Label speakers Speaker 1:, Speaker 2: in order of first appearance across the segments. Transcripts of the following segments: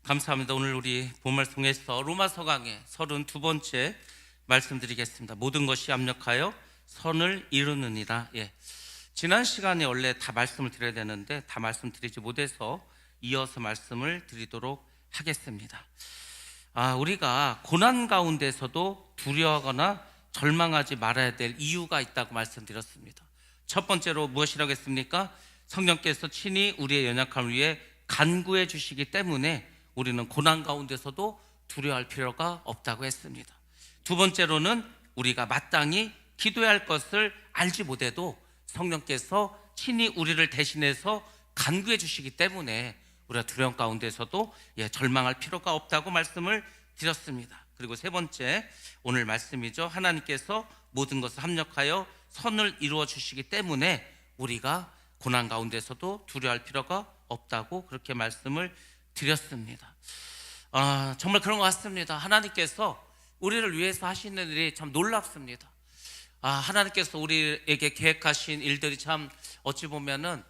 Speaker 1: 감사합니다. 오늘 우리 본말 통해서 로마서 강의 32번째 말씀드리겠습니다. 모든 것이 합력하여 선을 이루느니라. 지난 시간에 원래 다 말씀을 드려야 되는데 다 말씀드리지 못해서 이어서 말씀을 드리도록 하겠습니다. 우리가 고난 가운데서도 두려워하거나 절망하지 말아야 될 이유가 있다고 말씀드렸습니다. 첫 번째로 무엇이라고 했습니까? 성령께서 친히 우리의 연약함을 위해 간구해 주시기 때문에 우리는 고난 가운데서도 두려워할 필요가 없다고 했습니다. 두 번째로는 우리가 마땅히 기도해야 할 것을 알지 못해도 성령께서 친히 우리를 대신해서 간구해 주시기 때문에 우리가 두려움 가운데서도 절망할 필요가 없다고 말씀을 드렸습니다. 그리고 세 번째, 오늘 말씀이죠. 하나님께서 모든 것을 합력하여 선을 이루어 주시기 때문에 우리가 고난 가운데서도 두려워할 필요가 없다고 그렇게 말씀을 드렸습니다. 정말 그런 것 같습니다. 하나님께서 우리를 위해서 하시는 일이 참 놀랍습니다. 하나님께서 우리에게 계획하신 일들이 참 어찌 보면은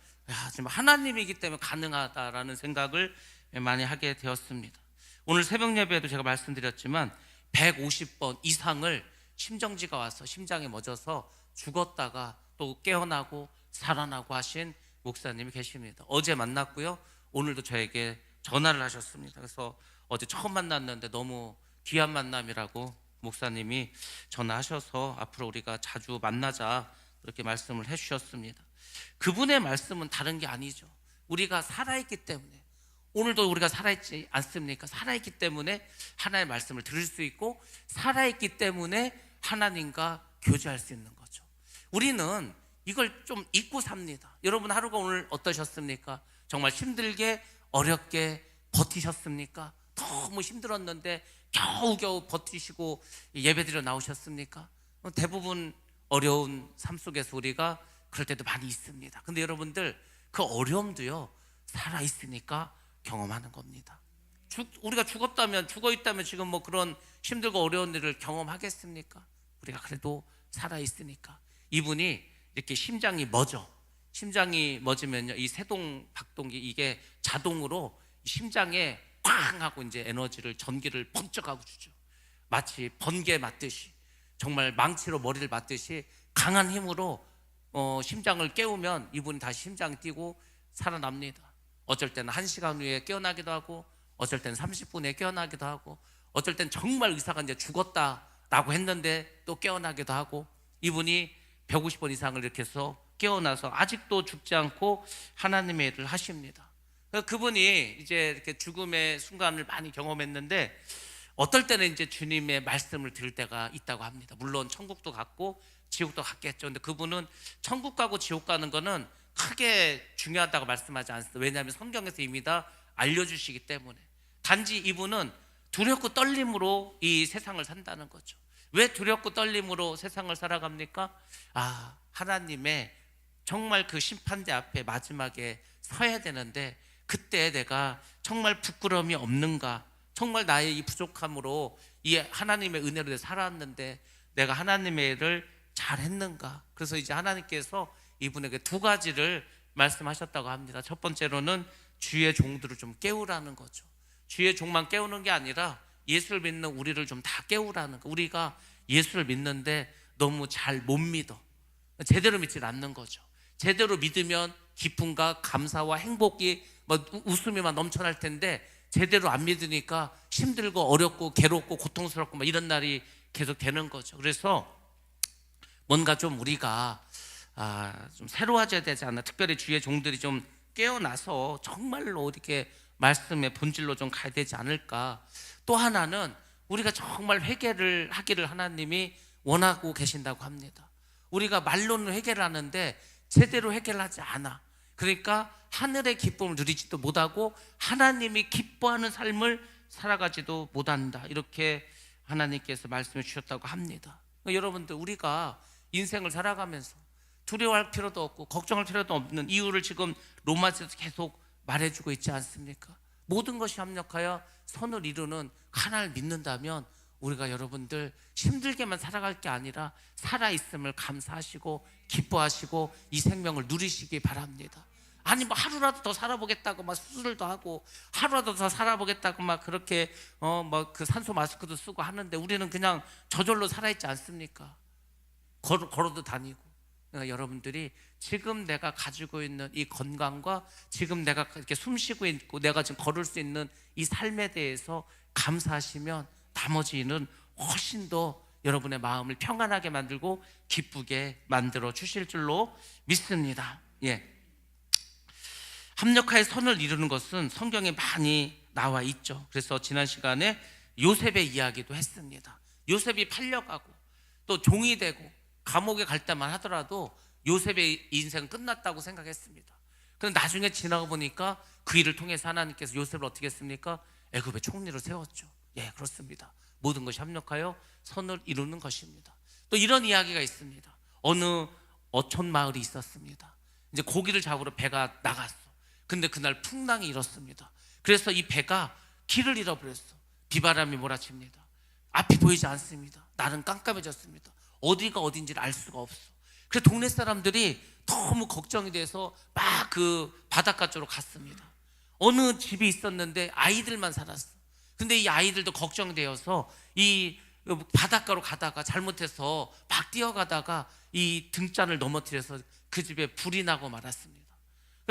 Speaker 1: 정말 하나님이기 때문에 가능하다라는 생각을 많이 하게 되었습니다. 오늘 새벽 예배에도 제가 말씀드렸지만 150번 이상을 심정지가 와서 심장이 멎어서 죽었다가 또 깨어나고 살아나고 하신 목사님이 계십니다. 어제 만났고요, 오늘도 저에게 전화를 하셨습니다. 그래서 어제 처음 만났는데 너무 귀한 만남이라고 목사님이 전화하셔서 앞으로 우리가 자주 만나자 그렇게 말씀을 해주셨습니다. 그분의 말씀은 다른 게 아니죠. 우리가 살아있기 때문에, 오늘도 우리가 살아있지 않습니까? 살아있기 때문에 하나님의 말씀을 들을 수 있고, 살아있기 때문에 하나님과 교제할 수 있는 거죠. 우리는 이걸 좀 잊고 삽니다. 여러분 하루가 오늘 어떠셨습니까? 정말 힘들게 어렵게 버티셨습니까? 너무 힘들었는데 겨우겨우 버티시고 예배드려 나오셨습니까? 대부분 어려운 삶 속에서 우리가 그럴 때도 많이 있습니다. 근데 여러분들 그 어려움도요, 살아있으니까 경험하는 겁니다. 우리가 죽어있다면 지금 뭐 그런 힘들고 어려운 일을 경험하겠습니까? 우리가 그래도 살아있으니까. 이분이 이렇게 심장이 멎으면요, 이 세동 박동기 이게 자동으로 심장에 꽝 하고 이제 에너지를, 전기를 번쩍하고 주죠. 마치 번개 맞듯이, 정말 망치로 머리를 맞듯이 강한 힘으로 심장을 깨우면 이분이 다시 심장이 뛰고 살아납니다. 어쩔 때는 1시간 후에 깨어나기도 하고, 어쩔 때는 30분에 깨어나기도 하고, 어쩔 때는 정말 의사가 이제 죽었다라고 했는데 또 깨어나기도 하고, 이분이 150번 이상을 이렇게 해서 깨어나서 아직도 죽지 않고 하나님의 일을 하십니다. 그분이 이제 이렇게 죽음의 순간을 많이 경험했는데, 어떨 때는 이제 주님의 말씀을 들을 때가 있다고 합니다. 물론 천국도 갔고 지옥도 갔겠죠. 근데 그분은 천국 가고 지옥 가는 거는 크게 중요하다고 말씀하지 않습니다. 왜냐하면 성경에서 이미 다 알려주시기 때문에. 단지 이분은 두렵고 떨림으로 이 세상을 산다는 거죠. 왜 두렵고 떨림으로 세상을 살아갑니까? 하나님의 정말 그 심판대 앞에 마지막에 서야 되는데, 그때 내가 정말 부끄러움이 없는가, 정말 나의 이 부족함으로 이 하나님의 은혜로 살아왔는데 내가 하나님의 일을 잘했는가. 그래서 이제 하나님께서 이분에게 두 가지를 말씀하셨다고 합니다. 첫 번째로는 주의 종들을 좀 깨우라는 거죠. 주의 종만 깨우는 게 아니라 예수를 믿는 우리를 좀 다 깨우라는 거. 우리가 예수를 믿는데 너무 잘 못 믿어, 제대로 믿지 않는 거죠. 제대로 믿으면 기쁨과 감사와 행복이 웃음이 막 넘쳐날 텐데, 제대로 안 믿으니까 힘들고 어렵고 괴롭고 고통스럽고 이런 날이 계속 되는 거죠. 그래서 뭔가 좀 우리가 좀 새로워져야 되지 않나. 특별히 주의 종들이 좀 깨어나서 정말로 이렇게 말씀의 본질로 좀 가야 되지 않을까. 또 하나는 우리가 정말 회개를 하기를 하나님이 원하고 계신다고 합니다. 우리가 말로는 회개를 하는데 제대로 회개를 하지 않아. 그러니까 하늘의 기쁨을 누리지도 못하고 하나님이 기뻐하는 삶을 살아가지도 못한다, 이렇게 하나님께서 말씀해 주셨다고 합니다. 그러니까 여러분들, 우리가 인생을 살아가면서 두려워할 필요도 없고 걱정할 필요도 없는 이유를 지금 로마서에서 계속 말해주고 있지 않습니까? 모든 것이 합력하여 선을 이루는 하나님을 믿는다면 우리가 여러분들 힘들게만 살아갈 게 아니라 살아있음을 감사하시고 기뻐하시고 이 생명을 누리시기 바랍니다. 아니 뭐 하루라도 더 살아보겠다고 막 수술을 더 하고 하루라도 더 살아보겠다고 막 그렇게 뭐 그 산소 마스크도 쓰고 하는데 우리는 그냥 저절로 살아있지 않습니까? 걸어도 다니고. 그러니까 여러분들이 지금 내가 가지고 있는 이 건강과 지금 내가 이렇게 숨 쉬고 있고 내가 지금 걸을 수 있는 이 삶에 대해서 감사하시면 나머지는 훨씬 더 여러분의 마음을 평안하게 만들고 기쁘게 만들어 주실 줄로 믿습니다. 예. 합력하여 선을 이루는 것은 성경에 많이 나와 있죠. 그래서 지난 시간에 요셉의 이야기도 했습니다. 요셉이 팔려가고 또 종이 되고 감옥에 갈 때만 하더라도 요셉의 인생은 끝났다고 생각했습니다. 그런데 나중에 지나고 보니까 그 일을 통해서 하나님께서 요셉을 어떻게 했습니까? 애굽의 총리로 세웠죠. 예, 그렇습니다. 모든 것이 합력하여 선을 이루는 것입니다. 또 이런 이야기가 있습니다. 어느 어촌 마을이 있었습니다. 이제 고기를 잡으러 배가 나갔어. 근데 그날 풍랑이 일었습니다. 그래서 이 배가 길을 잃어버렸어. 비바람이 몰아칩니다. 앞이 보이지 않습니다. 날은 깜깜해졌습니다. 어디가 어딘지를 알 수가 없어. 그래서 동네 사람들이 너무 걱정이 돼서 막 그 바닷가 쪽으로 갔습니다. 어느 집이 있었는데 아이들만 살았어. 근데 이 아이들도 걱정되어서 이 바닷가로 가다가 잘못해서 막 뛰어가다가 이 등잔을 넘어뜨려서 그 집에 불이 나고 말았습니다.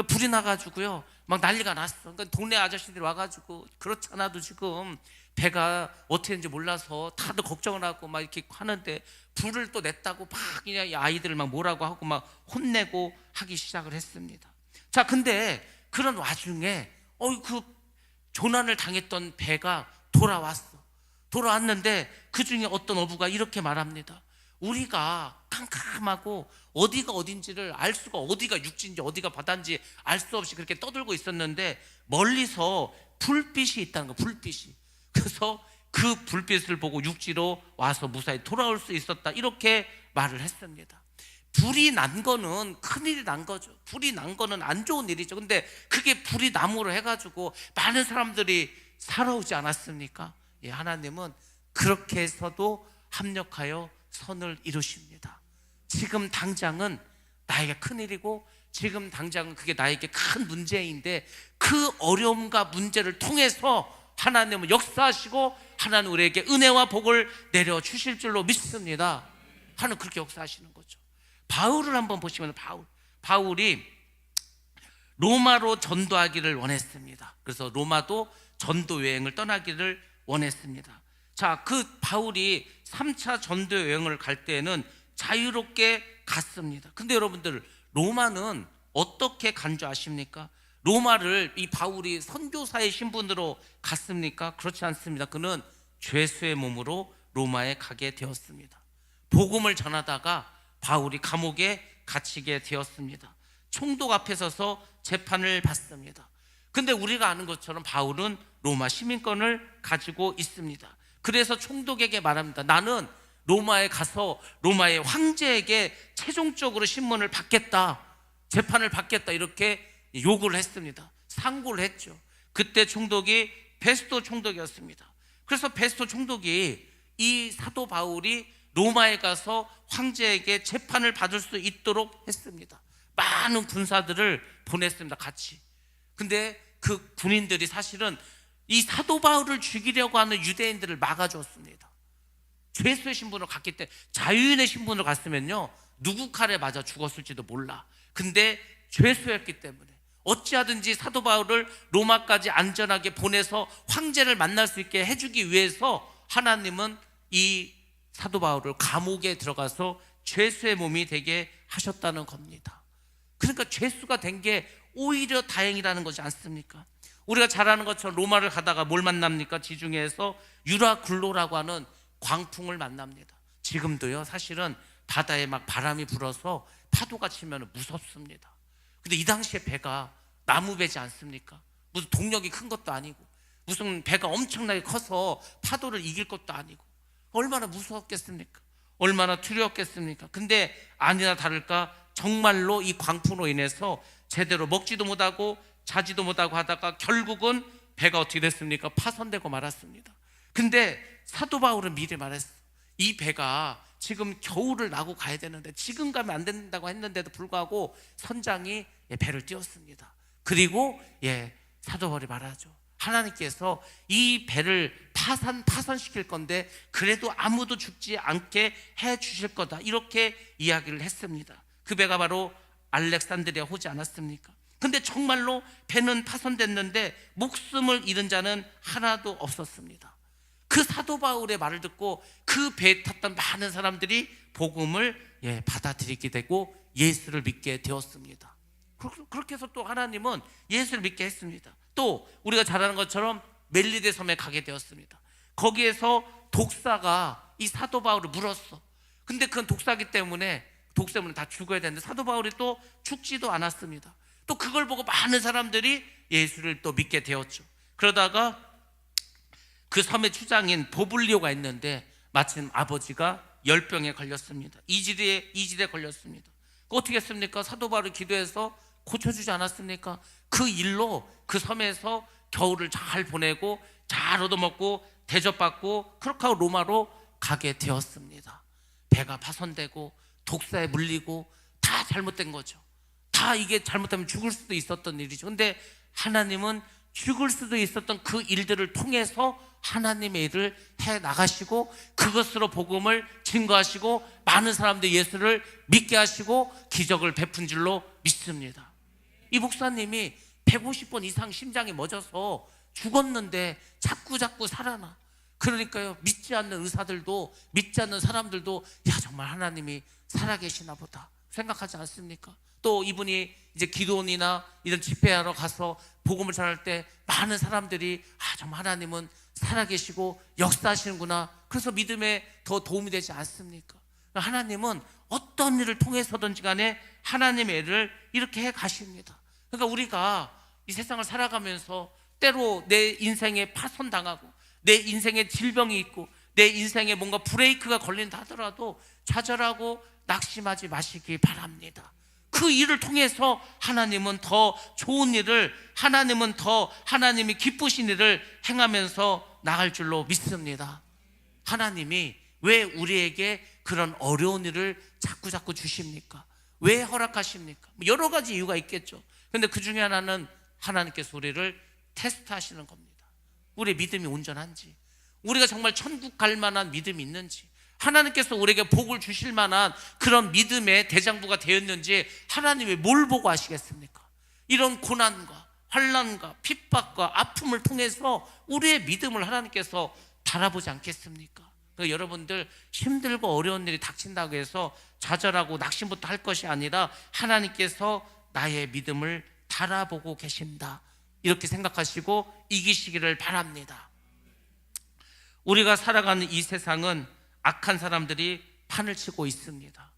Speaker 1: 불이 나가지고요 막 난리가 났어. 그러니까 동네 아저씨들이 와가지고 그렇지 않아도 지금 배가 어떻게 되는지 몰라서 다들 걱정을 하고 막 이렇게 하는데 불을 또 냈다고 막 그냥 이 아이들을 막 뭐라고 하고 막 혼내고 하기 시작을 했습니다. 자, 근데 그런 와중에 그 조난을 당했던 배가 돌아왔는데 그 중에 어떤 어부가 이렇게 말합니다. 우리가 캄캄하고 어디가 어딘지를 알 수가, 어디가 육지인지 어디가 바다인지 알 수 없이 그렇게 떠들고 있었는데 멀리서 불빛이 있다는 거, 불빛이. 그래서 그 불빛을 보고 육지로 와서 무사히 돌아올 수 있었다, 이렇게 말을 했습니다. 불이 난 거는 큰일이 난 거죠. 불이 난 거는 안 좋은 일이죠. 근데 그게 불이 나무로 해가지고 많은 사람들이 살아오지 않았습니까? 예, 하나님은 그렇게 해서도 합력하여 선을 이루십니다. 지금 당장은 나에게 큰일이고 지금 당장은 그게 나에게 큰 문제인데 그 어려움과 문제를 통해서 하나님은 역사하시고 하나님 우리에게 은혜와 복을 내려주실 줄로 믿습니다. 하나님 그렇게 역사하시는 거죠. 바울을 한번 보시면 바울이 로마로 전도하기를 원했습니다. 그래서 로마도 전도 여행을 떠나기를 원했습니다. 자, 그 바울이 3차 전도 여행을 갈 때는 자유롭게 갔습니다. 근데 여러분들 로마는 어떻게 간 줄 아십니까? 로마를 이 바울이 선교사의 신분으로 갔습니까? 그렇지 않습니다. 그는 죄수의 몸으로 로마에 가게 되었습니다. 복음을 전하다가 바울이 감옥에 갇히게 되었습니다. 총독 앞에 서서 재판을 받습니다. 근데 우리가 아는 것처럼 바울은 로마 시민권을 가지고 있습니다. 그래서 총독에게 말합니다. 나는 로마에 가서 로마의 황제에게 최종적으로 신문을 받겠다, 재판을 받겠다, 이렇게 요구를 했습니다. 상고를 했죠. 그때 총독이 베스토 총독이었습니다. 그래서 베스토 총독이 이 사도 바울이 로마에 가서 황제에게 재판을 받을 수 있도록 했습니다. 많은 군사들을 보냈습니다. 같이. 근데 그 군인들이 사실은 이 사도 바울을 죽이려고 하는 유대인들을 막아줬습니다. 죄수의 신분으로 갔기 때문에. 자유인의 신분으로 갔으면요 누구 칼에 맞아 죽었을지도 몰라. 근데 죄수였기 때문에 어찌하든지 사도 바울을 로마까지 안전하게 보내서 황제를 만날 수 있게 해주기 위해서 하나님은 이 사도 바울을 감옥에 들어가서 죄수의 몸이 되게 하셨다는 겁니다. 그러니까 죄수가 된 게 오히려 다행이라는 거지 않습니까? 우리가 잘 아는 것처럼 로마를 가다가 뭘 만납니까? 지중해에서 유라굴로라고 하는 광풍을 만납니다. 지금도요 사실은 바다에 막 바람이 불어서 파도가 치면 무섭습니다. 근데 이 당시에 배가 나무 배지 않습니까? 무슨 동력이 큰 것도 아니고 무슨 배가 엄청나게 커서 파도를 이길 것도 아니고 얼마나 무서웠겠습니까? 얼마나 두려웠겠습니까? 근데 아니나 다를까 정말로 이 광풍으로 인해서 제대로 먹지도 못하고 자지도 못하고 하다가 결국은 배가 어떻게 됐습니까? 파손되고 말았습니다. 근데 사도 바울은 미리 말했어. 이 배가 지금 겨울을 나고 가야 되는데 지금 가면 안 된다고 했는데도 불구하고 선장이 배를 띄웠습니다. 그리고 사도 바울이 말하죠. 하나님께서 이 배를 파손시킬 건데 그래도 아무도 죽지 않게 해 주실 거다, 이렇게 이야기를 했습니다. 그 배가 바로 알렉산드리아 호지 않았습니까? 근데 정말로 배는 파손됐는데 목숨을 잃은 자는 하나도 없었습니다. 그 사도 바울의 말을 듣고 그 배에 탔던 많은 사람들이 복음을 받아들이게 되고 예수를 믿게 되었습니다. 그렇게 해서 또 하나님은 예수를 믿게 했습니다. 또 우리가 잘 아는 것처럼 멜리데 섬에 가게 되었습니다. 거기에서 독사가 이 사도 바울을 물었어. 근데 그건 독사기 때문에 독사면 다 죽어야 되는데 사도 바울이 또 죽지도 않았습니다. 또 그걸 보고 많은 사람들이 예수를 또 믿게 되었죠. 그러다가 그 섬의 추장인 보블리오가 있는데 마침 아버지가 열병에 걸렸습니다. 이질에 걸렸습니다. 어떻게 했습니까? 사도 바울이 기도해서 고쳐주지 않았습니까? 그 일로 그 섬에서 겨울을 잘 보내고 잘 얻어먹고 대접받고 그렇게 하고 로마로 가게 되었습니다. 배가 파손되고 독사에 물리고 다 잘못된 거죠. 다 이게 잘못하면 죽을 수도 있었던 일이죠. 근데 하나님은 죽을 수도 있었던 그 일들을 통해서 하나님의 일을 해 나가시고 그것으로 복음을 증거하시고 많은 사람들이 예수를 믿게 하시고 기적을 베푼 줄로 믿습니다. 이 목사님이 150번 이상 심장이 멎어서 죽었는데 자꾸 살아나. 그러니까요, 믿지 않는 의사들도 믿지 않는 사람들도 정말 하나님이 살아계시나 보다 생각하지 않습니까? 또 이분이 이제 기도원이나 이런 집회하러 가서 복음을 전할 때 많은 사람들이 정말 하나님은 살아계시고 역사하시는구나, 그래서 믿음에 더 도움이 되지 않습니까? 하나님은 어떤 일을 통해서든지 간에 하나님의 일을 이렇게 해 가십니다. 그러니까 우리가 이 세상을 살아가면서 때로 내 인생에 파손당하고 내 인생에 질병이 있고 내 인생에 뭔가 브레이크가 걸린다 하더라도 좌절하고 낙심하지 마시기 바랍니다. 그 일을 통해서 하나님은 더 좋은 일을, 하나님은 더 하나님이 기쁘신 일을 행하면서 나갈 줄로 믿습니다. 하나님이 왜 우리에게 그런 어려운 일을 자꾸 주십니까? 왜 허락하십니까? 여러 가지 이유가 있겠죠. 그런데 그 중에 하나는 하나님께서 우리를 테스트하시는 겁니다. 우리의 믿음이 온전한지, 우리가 정말 천국 갈 만한 믿음이 있는지, 하나님께서 우리에게 복을 주실 만한 그런 믿음의 대장부가 되었는지 하나님이 뭘 보고 하시겠습니까? 이런 고난과 환난과 핍박과 아픔을 통해서 우리의 믿음을 하나님께서 바라보지 않겠습니까? 그러니까 여러분들 힘들고 어려운 일이 닥친다고 해서 좌절하고 낙심부터 할 것이 아니라 하나님께서 나의 믿음을 바라보고 계신다, 이렇게 생각하시고 이기시기를 바랍니다. 우리가 살아가는 이 세상은 악한 사람들이 판을 치고 있습니다.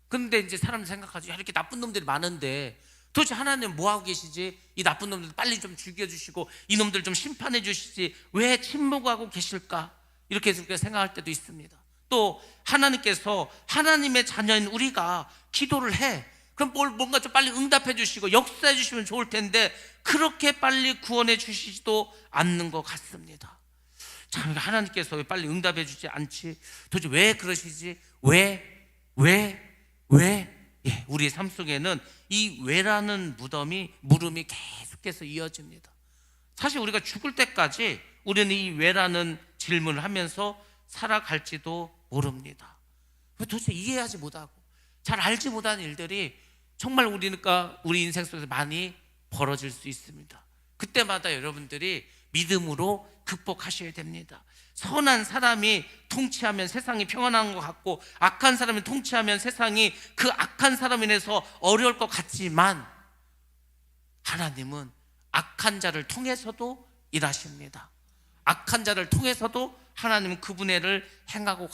Speaker 1: 그런데 이제 사람 생각하죠. 이렇게 나쁜 놈들이 많은데 도대체 하나님 뭐 하고 계시지? 이 나쁜 놈들 빨리 좀 죽여주시고 이놈들 좀 심판해 주시지 왜 침묵하고 계실까? 이렇게 생각할 때도 있습니다. 또 하나님께서 하나님의 자녀인 우리가 기도를 해. 그럼 뭔가 좀 빨리 응답해 주시고 역사해 주시면 좋을 텐데 그렇게 빨리 구원해 주시지도 않는 것 같습니다. 참, 하나님께서 왜 빨리 응답해 주지 않지? 도대체 왜 그러시지? 왜? 우리의 삶 속에는 이 왜라는 물음이 계속해서 이어집니다. 사실 우리가 죽을 때까지 우리는 이 왜라는 질문을 하면서 살아갈지도 모릅니다. 도대체 이해하지 못하고 잘 알지 못하는 일들이 정말 우리 인생 속에서 많이 벌어질 수 있습니다. 그때마다 여러분들이 믿음으로 극복하셔야 됩니다. 선한 사람이 통치하면 세상이 평안한 것 같고 악한 사람이 통치하면 세상이 그 악한 사람으로 인해서 어려울 것 같지만 하나님은 악한 자를 통해서도 일하십니다. 악한 자를 통해서도 하나님은 그분의 일을 행하고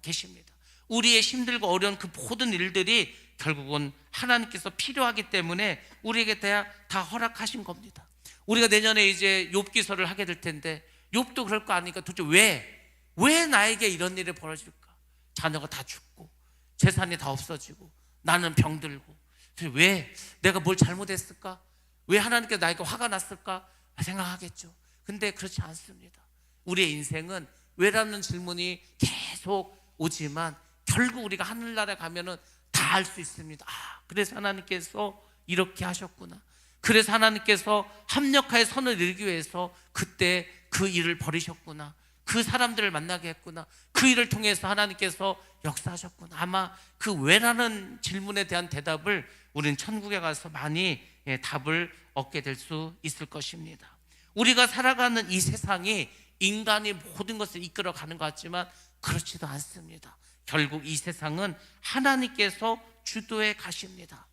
Speaker 1: 계십니다. 우리의 힘들고 어려운 그 모든 일들이 결국은 하나님께서 필요하기 때문에 우리에게 다 허락하신 겁니다. 우리가 내년에 이제 욥기서를 하게 될 텐데 욥도 그럴 거 아니까 도대체 왜 나에게 이런 일이 벌어질까? 자녀가 다 죽고 재산이 다 없어지고 나는 병들고 왜 내가 뭘 잘못했을까? 왜 하나님께 나에게 화가 났을까? 생각하겠죠. 근데 그렇지 않습니다. 우리의 인생은 왜라는 질문이 계속 오지만 결국 우리가 하늘나라에 가면은 다 알 수 있습니다. 그래서 하나님께서 이렇게 하셨구나. 그래서 하나님께서 합력하여 선을 이루기 위해서 그때 그 일을 벌이셨구나. 그 사람들을 만나게 했구나. 그 일을 통해서 하나님께서 역사하셨구나. 아마 그 왜라는 질문에 대한 대답을 우리는 천국에 가서 많이 답을 얻게 될 수 있을 것입니다. 우리가 살아가는 이 세상이 인간이 모든 것을 이끌어가는 것 같지만 그렇지도 않습니다. 결국 이 세상은 하나님께서 주도해 가십니다.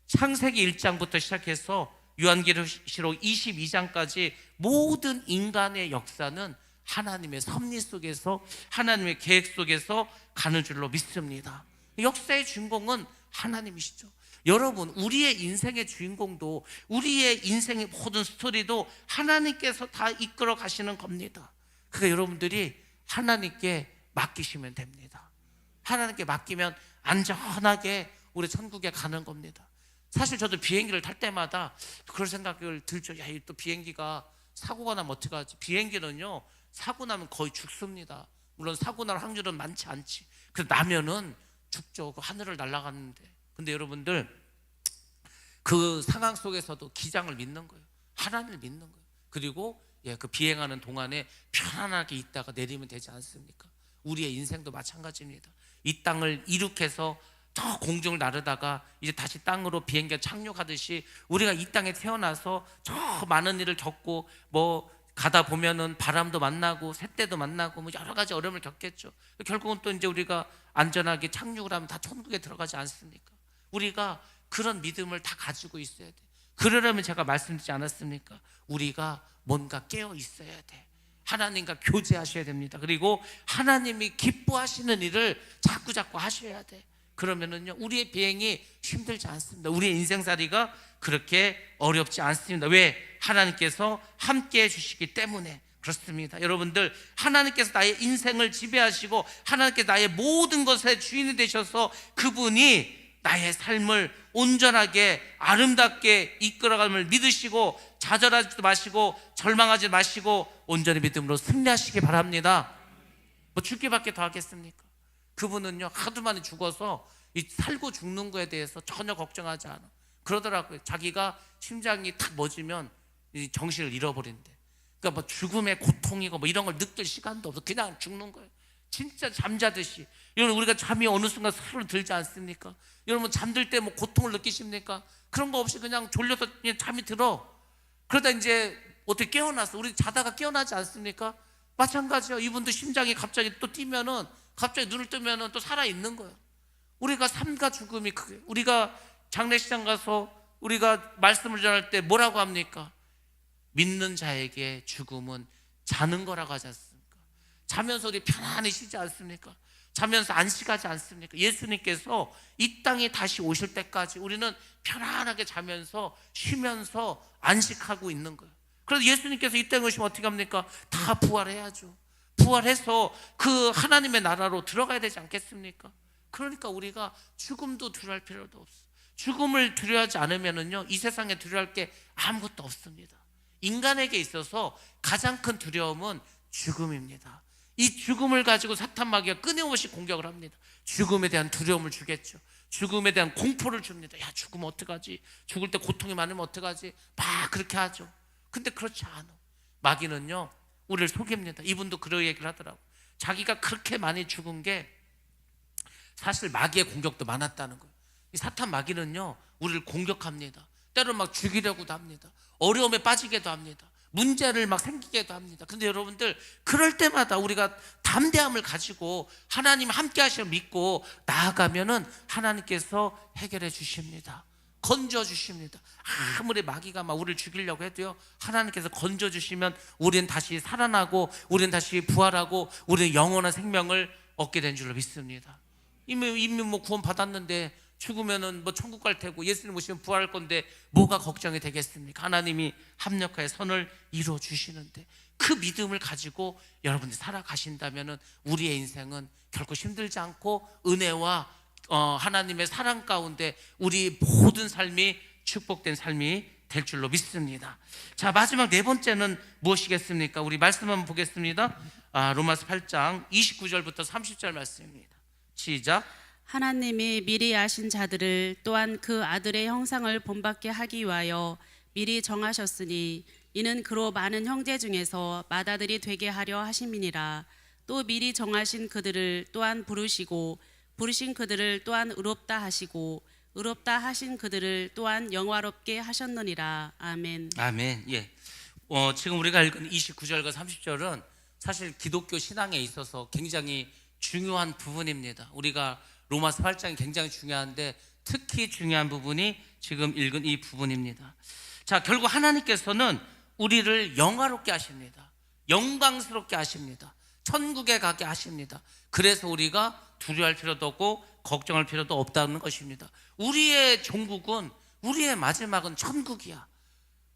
Speaker 1: 창세기 1장부터 시작해서 요한계시록 22장까지 모든 인간의 역사는 하나님의 섭리 속에서, 하나님의 계획 속에서 가는 줄로 믿습니다. 역사의 주인공은 하나님이시죠. 여러분, 우리의 인생의 주인공도, 우리의 인생의 모든 스토리도 하나님께서 다 이끌어 가시는 겁니다. 그러니까 여러분들이 하나님께 맡기시면 됩니다. 하나님께 맡기면 안전하게 우리 천국에 가는 겁니다. 사실 저도 비행기를 탈 때마다 그런 생각을 들죠. 야, 또 비행기가 사고가 나면 어떡하지? 비행기는요, 사고 나면 거의 죽습니다. 물론 사고 날 확률은 많지 않지. 그래서 나면은 죽죠. 그 하늘을 날아가는데. 근데 여러분들, 그 상황 속에서도 기장을 믿는 거예요. 하나님을 믿는 거예요. 그리고 그 비행하는 동안에 편안하게 있다가 내리면 되지 않습니까? 우리의 인생도 마찬가지입니다. 이 땅을 이륙해서 저 공중을 나르다가 이제 다시 땅으로 비행기가 착륙하듯이 우리가 이 땅에 태어나서 저 많은 일을 겪고 뭐 가다 보면은 바람도 만나고 새떼도 만나고 뭐 여러 가지 어려움을 겪겠죠. 결국은 또 이제 우리가 안전하게 착륙을 하면 다 천국에 들어가지 않습니까? 우리가 그런 믿음을 다 가지고 있어야 돼. 그러려면 제가 말씀드리지 않았습니까? 우리가 뭔가 깨어 있어야 돼. 하나님과 교제하셔야 됩니다. 그리고 하나님이 기뻐하시는 일을 자꾸 하셔야 돼. 그러면은요, 우리의 비행이 힘들지 않습니다. 우리의 인생살이가 그렇게 어렵지 않습니다. 왜? 하나님께서 함께 해주시기 때문에 그렇습니다. 여러분들, 하나님께서 나의 인생을 지배하시고 하나님께서 나의 모든 것의 주인이 되셔서 그분이 나의 삶을 온전하게 아름답게 이끌어감을 믿으시고 좌절하지도 마시고 절망하지 마시고 온전히 믿음으로 승리하시기 바랍니다. 뭐 죽기밖에 더 하겠습니까? 그분은요, 하도 많이 죽어서 이 살고 죽는 거에 대해서 전혀 걱정하지 않아. 그러더라고요. 자기가 심장이 탁 멎으면 이 정신을 잃어버린대. 그러니까 뭐 죽음의 고통이고 뭐 이런 걸 느낄 시간도 없어. 그냥 죽는 거예요. 진짜 잠자듯이. 여러분, 우리가 잠이 어느 순간 스르르 들지 않습니까? 여러분, 잠들 때 뭐 고통을 느끼십니까? 그런 거 없이 그냥 졸려서 그냥 잠이 들어. 그러다 이제 어떻게 깨어났어. 우리 자다가 깨어나지 않습니까? 마찬가지요. 이분도 심장이 갑자기 또 뛰면은, 갑자기 눈을 뜨면은 또 살아있는 거예요. 우리가 삶과 죽음이 그게, 우리가 장례식장 가서 우리가 말씀을 전할 때 뭐라고 합니까? 믿는 자에게 죽음은 자는 거라고 하지 않습니까? 자면서 우리 편안히 쉬지 않습니까? 자면서 안식하지 않습니까? 예수님께서 이 땅에 다시 오실 때까지 우리는 편안하게 자면서 쉬면서 안식하고 있는 거예요. 그래서 예수님께서 이 땅에 오시면 어떻게 합니까? 다 부활해야죠. 부활해서 그 하나님의 나라로 들어가야 되지 않겠습니까? 그러니까 우리가 죽음도 두려워할 필요도 없어. 죽음을 두려워하지 않으면은요, 이 세상에 두려워할 게 아무것도 없습니다. 인간에게 있어서 가장 큰 두려움은 죽음입니다. 이 죽음을 가지고 사탄 마귀가 끊임없이 공격을 합니다. 죽음에 대한 두려움을 주겠죠. 죽음에 대한 공포를 줍니다. 야, 죽으면 어떡하지? 죽을 때 고통이 많으면 어떡하지? 막 그렇게 하죠. 근데 그렇지 않아. 마귀는요, 우리를 속입니다. 이분도 그런 얘기를 하더라고. 자기가 그렇게 많이 죽은 게 사실 마귀의 공격도 많았다는 거예요. 이 사탄 마귀는요, 우리를 공격합니다. 때로는 막 죽이려고도 합니다. 어려움에 빠지게도 합니다. 문제를 막 생기게도 합니다. 근데 여러분들, 그럴 때마다 우리가 담대함을 가지고 하나님 함께 하시면 믿고 나아가면은 하나님께서 해결해 주십니다. 건져 주십니다. 아무리 마귀가 막 우리를 죽이려고 해도요, 하나님께서 건져 주시면 우리는 다시 살아나고 우리는 다시 부활하고 우리는 영원한 생명을 얻게 된 줄로 믿습니다. 이미 뭐 구원 받았는데 죽으면은 뭐 천국 갈 테고 예수님 오시면 부활할 건데 뭐가 걱정이 되겠습니까? 하나님이 합력하여 선을 이루어 주시는데 그 믿음을 가지고 여러분들이 살아가신다면은 우리의 인생은 결코 힘들지 않고 은혜와 하나님의 사랑 가운데 우리 모든 삶이 축복된 삶이 될 줄로 믿습니다. 자, 마지막 네 번째는 무엇이겠습니까? 우리 말씀 한번 보겠습니다. 로마서 8장 29절부터 30절 말씀입니다. 시작.
Speaker 2: 하나님이 미리 아신 자들을 또한 그 아들의 형상을 본받게 하기 위하여 미리 정하셨으니 이는 그로 많은 형제 중에서 맏아들이 되게 하려 하심이니라. 또 미리 정하신 그들을 또한 부르시고 부르신 그들을 또한 의롭다 하시고 의롭다 하신 그들을 또한 영화롭게 하셨느니라. 아멘.
Speaker 1: 아멘. 예. 지금 우리가 읽은 29절과 30절은 사실 기독교 신앙에 있어서 굉장히 중요한 부분입니다. 우리가 로마서 8장이 굉장히 중요한데 특히 중요한 부분이 지금 읽은 이 부분입니다. 자, 결국 하나님께서는 우리를 영화롭게 하십니다. 영광스럽게 하십니다. 천국에 가게 하십니다. 그래서 우리가 두려워할 필요도 없고 걱정할 필요도 없다는 것입니다. 우리의 종국은, 우리의 마지막은 천국이야.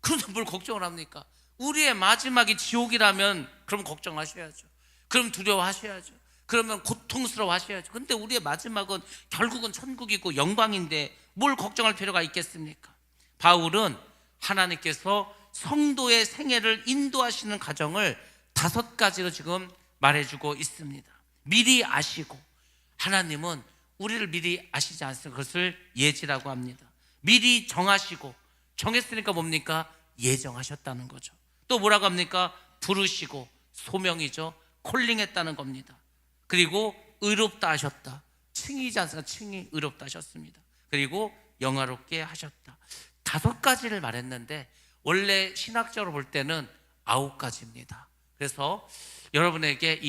Speaker 1: 그런데 뭘 걱정을 합니까? 우리의 마지막이 지옥이라면 그럼 걱정하셔야죠. 그럼 두려워하셔야죠. 그러면 고통스러워하셔야죠. 근데 우리의 마지막은 결국은 천국이고 영광인데 뭘 걱정할 필요가 있겠습니까? 바울은 하나님께서 성도의 생애를 인도하시는 과정을 5가지로 지금 말해주고 있습니다. 미리 아시고, 하나님은 우리를 미리 아시지 않습니까? 그것을 예지라고 합니다. 미리 정하시고, 정했으니까 뭡니까? 예정하셨다는 거죠. 또 뭐라고 합니까? 부르시고, 소명이죠. 콜링했다는 겁니다. 그리고 의롭다 하셨다. 칭이지 않습니까? 칭이 의롭다 하셨습니다. 그리고 영화롭게 하셨다. 5가지를 말했는데 원래 신학적으로 볼 때는 9가지입니다. 그래서 여러분에게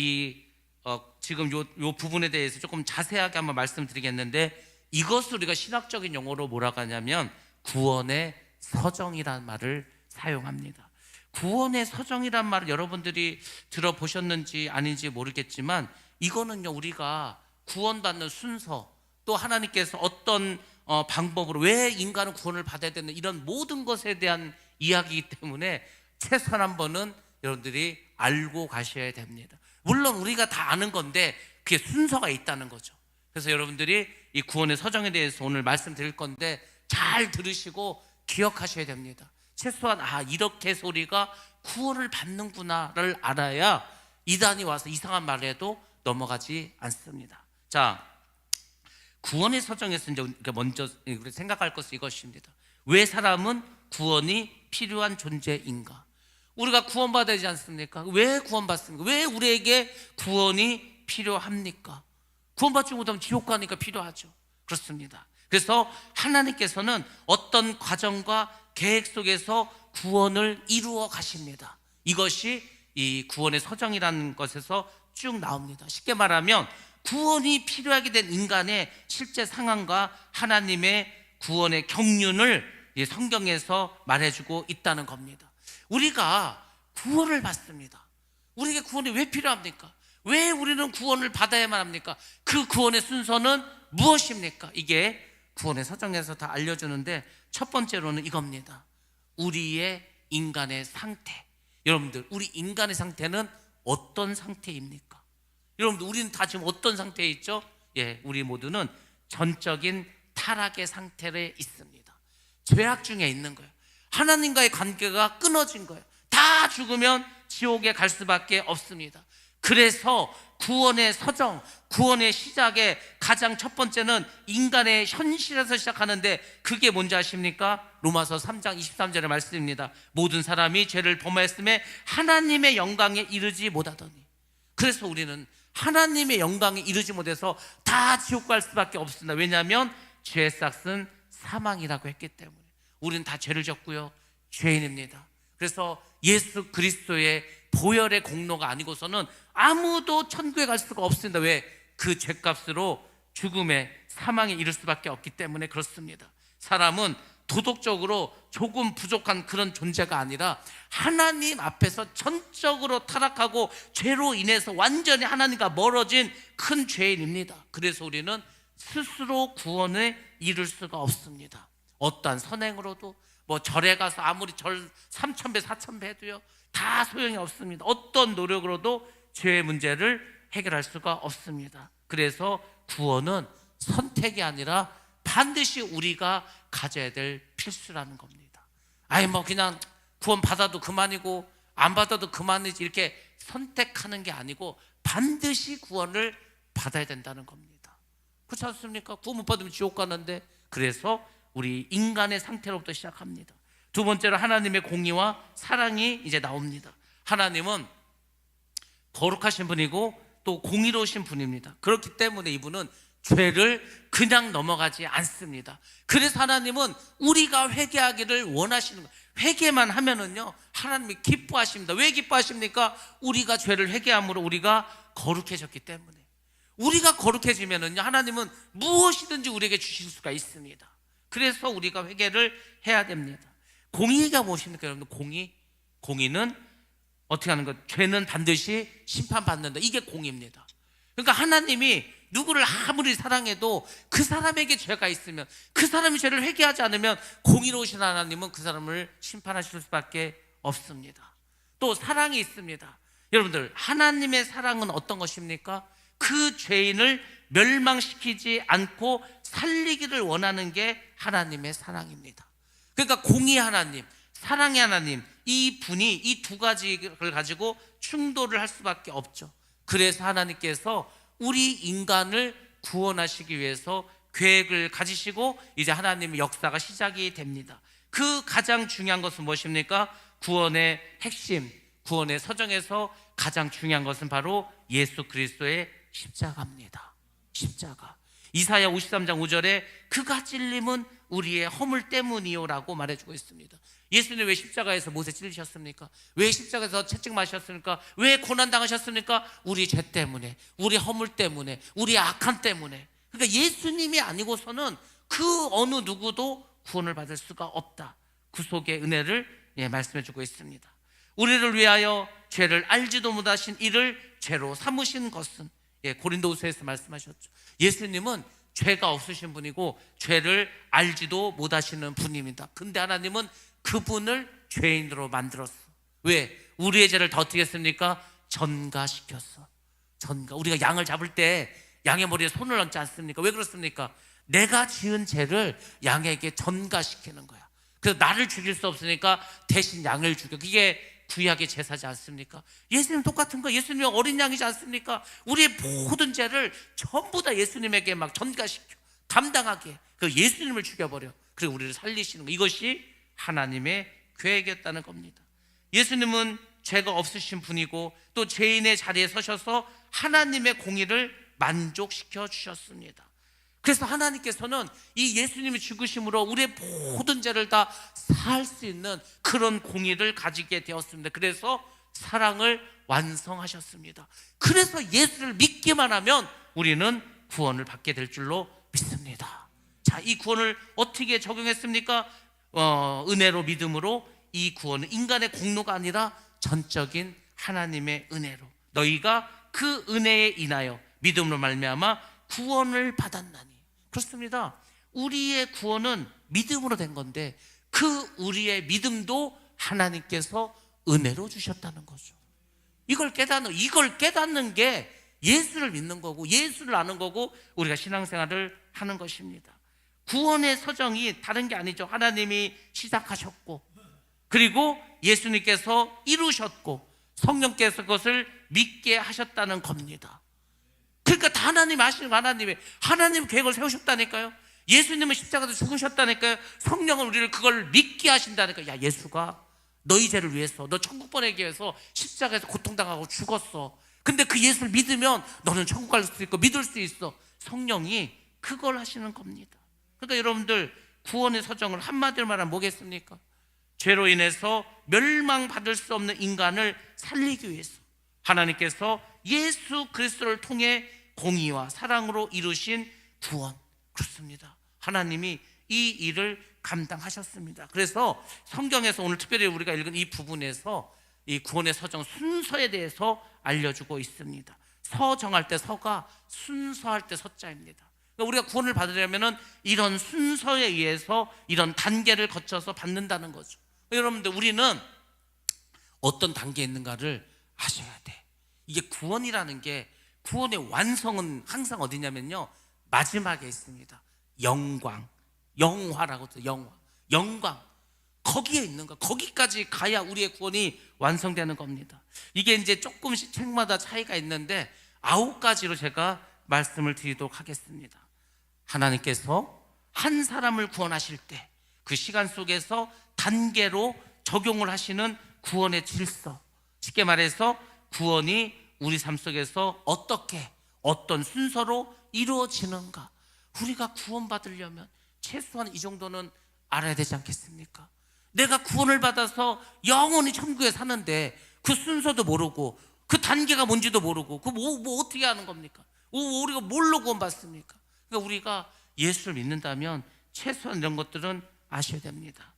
Speaker 1: 지금 요 부분에 대해서 조금 자세하게 한번 말씀드리겠는데, 이것을 우리가 신학적인 용어로 뭐라고 하냐면 구원의 서정이라는 말을 사용합니다. 구원의 서정이란 말을 여러분들이 들어보셨는지 아닌지 모르겠지만, 이거는요, 우리가 구원받는 순서, 또 하나님께서 어떤 방법으로 왜 인간은 구원을 받아야 되는, 이런 모든 것에 대한 이야기이기 때문에 최소한 한 번은 여러분들이 알고 가셔야 됩니다. 물론 우리가 다 아는 건데 그게 순서가 있다는 거죠. 그래서 여러분들이 이 구원의 서정에 대해서 오늘 말씀드릴 건데 잘 들으시고 기억하셔야 됩니다. 최소한 이렇게 해서 우리가 구원을 받는구나를 알아야 이단이 와서 이상한 말을 해도 넘어가지 않습니다. 자, 구원의 서정에서 이제 먼저 생각할 것은 이것입니다. 왜 사람은 구원이 필요한 존재인가? 우리가 구원받아야 되지 않습니까? 왜 구원받습니까? 왜 우리에게 구원이 필요합니까? 구원받지 못하면 지옥 가니까 필요하죠. 그렇습니다. 그래서 하나님께서는 어떤 과정과 계획 속에서 구원을 이루어 가십니다. 이것이 이 구원의 서정이라는 것에서 쭉 나옵니다. 쉽게 말하면 구원이 필요하게 된 인간의 실제 상황과 하나님의 구원의 경륜을 성경에서 말해주고 있다는 겁니다. 우리가 구원을 받습니다. 우리에게 구원이 왜 필요합니까? 왜 우리는 구원을 받아야만 합니까? 그 구원의 순서는 무엇입니까? 이게 구원의 서정에서 다 알려주는데, 첫 번째로는 이겁니다. 우리의 인간의 상태. 여러분들, 우리 인간의 상태는 어떤 상태입니까? 여러분들, 우리는 다 지금 어떤 상태에 있죠? 우리 모두는 전적인 타락의 상태에 있습니다. 죄악 중에 있는 거예요. 하나님과의 관계가 끊어진 거예요. 다 죽으면 지옥에 갈 수밖에 없습니다. 그래서 구원의 서정, 구원의 시작의 가장 첫 번째는 인간의 현실에서 시작하는데, 그게 뭔지 아십니까? 로마서 3장 23절의 말씀입니다. 모든 사람이 죄를 범하였음에 하나님의 영광에 이르지 못하더니. 그래서 우리는 하나님의 영광에 이르지 못해서 다 지옥 갈 수밖에 없습니다. 왜냐하면 죄의 싹은 사망이라고 했기 때문에. 우리는 다 죄를 졌고요, 죄인입니다. 그래서 예수 그리스도의 보혈의 공로가 아니고서는 아무도 천국에 갈 수가 없습니다. 왜? 그 죄값으로 죽음의 사망에 이를 수밖에 없기 때문에 그렇습니다. 사람은 도덕적으로 조금 부족한 그런 존재가 아니라 하나님 앞에서 전적으로 타락하고 죄로 인해서 완전히 하나님과 멀어진 큰 죄인입니다. 그래서 우리는 스스로 구원에 이를 수가 없습니다. 어떠한 선행으로도 절에 가서 아무리 절 3,000배 4,000배 해도요, 다 소용이 없습니다. 어떤 노력으로도 죄의 문제를 해결할 수가 없습니다. 그래서 구원은 선택이 아니라 반드시 우리가 가져야 될 필수라는 겁니다. 그냥 구원 받아도 그만이고 안 받아도 그만이지, 이렇게 선택하는 게 아니고 반드시 구원을 받아야 된다는 겁니다. 그렇지 않습니까? 구원 못 받으면 지옥 가는데. 그래서 우리 인간의 상태로부터 시작합니다. 두 번째로 하나님의 공의와 사랑이 이제 나옵니다. 하나님은 거룩하신 분이고 또 공의로우신 분입니다. 그렇기 때문에 이분은 죄를 그냥 넘어가지 않습니다. 그래서 하나님은 우리가 회개하기를 원하시는 거예요. 회개만 하면은요 하나님이 기뻐하십니다. 왜 기뻐하십니까? 우리가 죄를 회개함으로 우리가 거룩해졌기 때문에. 우리가 거룩해지면은요 하나님은 무엇이든지 우리에게 주실 수가 있습니다. 그래서 우리가 회개를 해야 됩니다. 공의가 무엇입니까? 여러분, 공의는 어떻게 하는 것? 죄는 반드시 심판받는다. 이게 공의입니다. 그러니까 하나님이 누구를 아무리 사랑해도 그 사람에게 죄가 있으면, 그 사람이 죄를 회개하지 않으면 공의로우신 하나님은 그 사람을 심판하실 수밖에 없습니다. 또 사랑이 있습니다. 여러분들, 하나님의 사랑은 어떤 것입니까? 그 죄인을 멸망시키지 않고 살리기를 원하는 게 하나님의 사랑입니다. 그러니까 공의 하나님, 사랑의 하나님, 이 분이 이 두 가지를 가지고 충돌을 할 수밖에 없죠. 그래서 하나님께서 우리 인간을 구원하시기 위해서 계획을 가지시고 이제 하나님의 역사가 시작이 됩니다. 그 가장 중요한 것은 무엇입니까? 구원의 핵심, 구원의 서정에서 가장 중요한 것은 바로 예수 그리스도의 십자가입니다. 십자가. 이사야 53장 5절에 그가 찔림은 우리의 허물 때문이요 라고 말해주고 있습니다. 예수님 왜 십자가에서 못에 찔리셨습니까? 왜 십자가에서 채찍맞으셨습니까? 왜 고난당하셨습니까? 우리 죄 때문에, 우리 허물 때문에, 우리 악함 때문에. 그러니까 예수님이 아니고서는 그 어느 누구도 구원을 받을 수가 없다. 구속의 은혜를 말씀해주고 있습니다. 우리를 위하여 죄를 알지도 못하신 이를 죄로 삼으신 것은, 고린도후서에서 말씀하셨죠. 예수님은 죄가 없으신 분이고 죄를 알지도 못하시는 분입니다. 근데 하나님은 그분을 죄인으로 만들었어. 왜? 우리의 죄를 더 어떻게 했습니까? 전가시켰어. 우리가 양을 잡을 때 양의 머리에 손을 얹지 않습니까? 왜 그렇습니까? 내가 지은 죄를 양에게 전가시키는 거야. 그래서 나를 죽일 수 없으니까 대신 양을 죽여. 그게 구약의 제사지 않습니까? 예수님 똑같은 거. 예수님이 어린 양이지 않습니까? 우리의 모든 죄를 전부 다 예수님에게 막 전가시켜 담당하게. 그 예수님을 죽여버려. 그리고 우리를 살리시는 거. 이것이 하나님의 계획이었다는 겁니다. 예수님은 죄가 없으신 분이고 또 죄인의 자리에 서셔서 하나님의 공의를 만족시켜 주셨습니다. 그래서 하나님께서는 이 예수님이 죽으심으로 우리의 모든 죄를 다 사할 수 있는 그런 공의를 가지게 되었습니다. 그래서 사랑을 완성하셨습니다. 그래서 예수를 믿기만 하면 우리는 구원을 받게 될 줄로 믿습니다. 자, 이 구원을 어떻게 적용했습니까? 은혜로, 믿음으로. 이 구원은 인간의 공로가 아니라 전적인 하나님의 은혜로, 너희가 그 은혜에 인하여 믿음으로 말미암아 구원을 받았나니. 그렇습니다. 우리의 구원은 믿음으로 된 건데 그 우리의 믿음도 하나님께서 은혜로 주셨다는 거죠. 이걸 깨닫는 게 예수를 믿는 거고 예수를 아는 거고 우리가 신앙생활을 하는 것입니다. 구원의 서정이 다른 게 아니죠. 하나님이 시작하셨고 그리고 예수님께서 이루셨고 성령께서 그것을 믿게 하셨다는 겁니다. 그러니까 다 하나님 아시는 거. 하나님 계획을 세우셨다니까요. 예수님은 십자가에서 죽으셨다니까요. 성령은 우리를 그걸 믿게 하신다니까요. 야, 예수가 너희 죄를 위해서, 너 천국 보내기 위해서 십자가에서 고통당하고 죽었어. 근데 그 예수를 믿으면 너는 천국 갈 수 있고 믿을 수 있어. 성령이 그걸 하시는 겁니다. 그러니까 여러분들, 구원의 서정을 한마디로 말하면 뭐겠습니까? 죄로 인해서 멸망받을 수 없는 인간을 살리기 위해서 하나님께서 예수 그리스도를 통해 공의와 사랑으로 이루신 구원. 그렇습니다. 하나님이 이 일을 감당하셨습니다. 그래서 성경에서 오늘 특별히 우리가 읽은 이 부분에서 이 구원의 서정 순서에 대해서 알려주고 있습니다. 서정할 때 서가 순서할 때 서자입니다. 그러니까 우리가 구원을 받으려면 이런 순서에 의해서 이런 단계를 거쳐서 받는다는 거죠. 여러분들, 우리는 어떤 단계에 있는가를 아셔야 돼. 이게 구원이라는 게, 구원의 완성은 항상 어디냐면요, 마지막에 있습니다. 영광, 영화라고 해요. 영광. 거기에 있는 거. 거기까지 가야 우리의 구원이 완성되는 겁니다. 이게 이제 조금씩 책마다 차이가 있는데 9가지로 제가 말씀을 드리도록 하겠습니다. 하나님께서 한 사람을 구원하실 때 그 시간 속에서 단계로 적용을 하시는 구원의 질서, 쉽게 말해서 구원이 우리 삶 속에서 어떻게 어떤 순서로 이루어지는가, 우리가 구원받으려면 최소한 이 정도는 알아야 되지 않겠습니까? 내가 구원을 받아서 영원히 천국에 사는데 그 순서도 모르고 그 단계가 뭔지도 모르고 그 뭐 어떻게 하는 겁니까? 우리가 뭘로 구원받습니까? 그러니까 우리가 예수를 믿는다면 최소한 이런 것들은 아셔야 됩니다.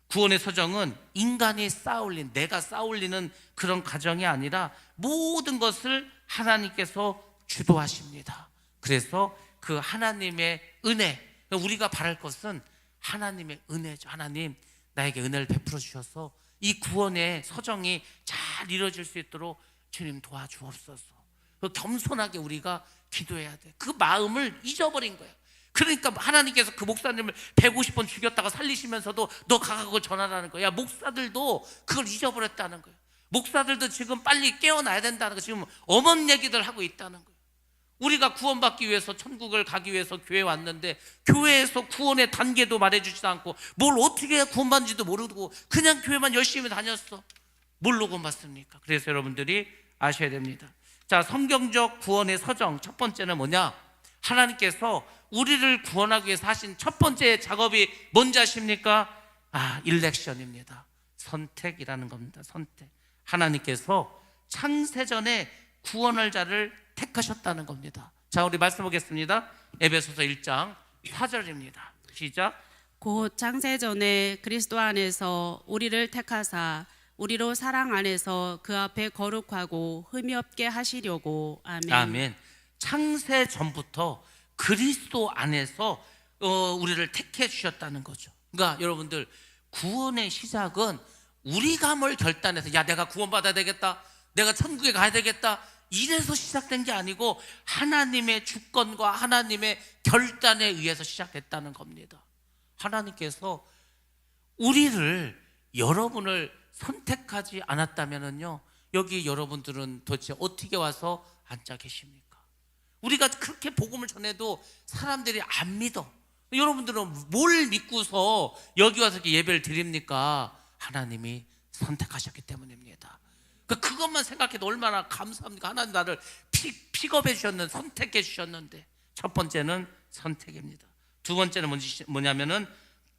Speaker 1: 구원의 서정은 인간이 쌓아올린, 내가 쌓아올리는 그런 과정이 아니라 모든 것을 하나님께서 주도하십니다. 그래서 그 하나님의 은혜, 우리가 바랄 것은 하나님의 은혜죠. 하나님, 나에게 은혜를 베풀어 주셔서 이 구원의 서정이 잘 이루어질 수 있도록 주님 도와주옵소서. 겸손하게 우리가 기도해야 돼. 그 마음을 잊어버린 거예요. 그러니까 하나님께서 그 목사님을 150번 죽였다가 살리시면서도 너 가고 전하라는 거야. 목사들도 그걸 잊어버렸다는 거예요. 목사들도 지금 빨리 깨어나야 된다는 거, 지금 어머니 얘기들 하고 있다는 거예요. 우리가 구원받기 위해서, 천국을 가기 위해서 교회에 왔는데 교회에서 구원의 단계도 말해주지도 않고 뭘 어떻게 해야 구원받는지도 모르고 그냥 교회만 열심히 다녔어. 뭘로 구원받습니까? 그래서 여러분들이 아셔야 됩니다. 자, 성경적 구원의 서정 첫 번째는 뭐냐? 하나님께서 우리를 구원하기 위해서 하신 첫 번째 작업이 뭔지 아십니까? 일렉션입니다. 선택이라는 겁니다. 선택. 하나님께서 창세전에 구원할 자를 택하셨다는 겁니다. 자, 우리 말씀 보겠습니다. 에베소서 1장 4절입니다. 시작.
Speaker 2: 곧 창세전에 그리스도 안에서 우리를 택하사 우리로 사랑 안에서 그 앞에 거룩하고 흠이 없게 하시려고. 아멘.
Speaker 1: 아멘. 창세 전부터 그리스도 안에서 우리를 택해 주셨다는 거죠. 그러니까 여러분들, 구원의 시작은 우리가 뭘 결단해서 야, 내가 구원받아야 되겠다, 내가 천국에 가야 되겠다, 이래서 시작된 게 아니고 하나님의 주권과 하나님의 결단에 의해서 시작됐다는 겁니다. 하나님께서 우리를, 여러분을 선택하지 않았다면요, 여기 여러분들은 도대체 어떻게 와서 앉아 계십니까? 우리가 그렇게 복음을 전해도 사람들이 안 믿어. 여러분들은 뭘 믿고서 여기 와서 이렇게 예배를 드립니까? 하나님이 선택하셨기 때문입니다. 그것만 생각해도 얼마나 감사합니까? 하나님 나를 픽업해 주셨는데, 선택해 주셨는데. 첫 번째는 선택입니다. 두 번째는 뭐냐면은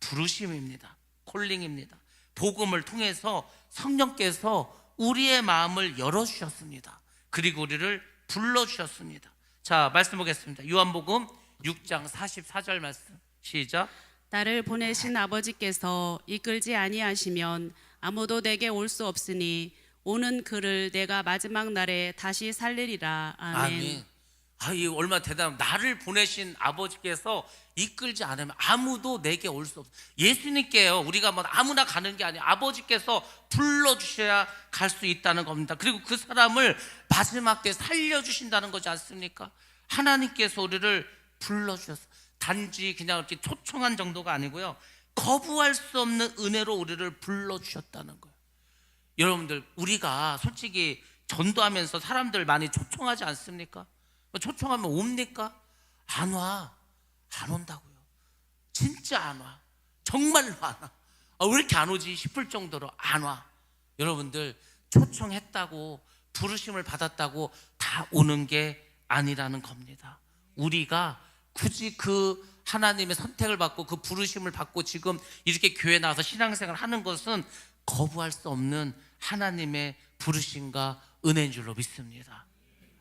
Speaker 1: 부르심입니다. 콜링입니다. 복음을 통해서 성령께서 우리의 마음을 열어주셨습니다. 그리고 우리를 불러주셨습니다. 자, 말씀 보겠습니다. 요한복음 6장 44절 말씀. 시작.
Speaker 2: 나를 보내신 아버지께서 이끌지 아니하시면 아무도 내게 올 수 없으니 오는 그를 내가 마지막 날에 다시 살리리라. 아멘.
Speaker 1: 아멘. 이 얼마나 대단한, 나를 보내신 아버지께서 이끌지 않으면 아무도 내게 올 수 없어요. 예수님께요, 우리가 뭐 아무나 가는 게 아니에요. 아버지께서 불러주셔야 갈 수 있다는 겁니다. 그리고 그 사람을 마지막 때 살려주신다는 거지 않습니까? 하나님께서 우리를 불러주셔서 단지 그냥 이렇게 초청한 정도가 아니고요, 거부할 수 없는 은혜로 우리를 불러주셨다는 거예요. 여러분들, 우리가 솔직히 전도하면서 사람들 많이 초청하지 않습니까? 초청하면 옵니까? 안 와. 안 온다고요. 진짜 안 와. 정말로 안 와. 왜 이렇게 안 오지 싶을 정도로 안 와. 여러분들, 초청했다고, 부르심을 받았다고 다 오는 게 아니라는 겁니다. 우리가 굳이 그 하나님의 선택을 받고 그 부르심을 받고 지금 이렇게 교회 나와서 신앙생활을 하는 것은 거부할 수 없는 하나님의 부르심과 은혜인 줄로 믿습니다.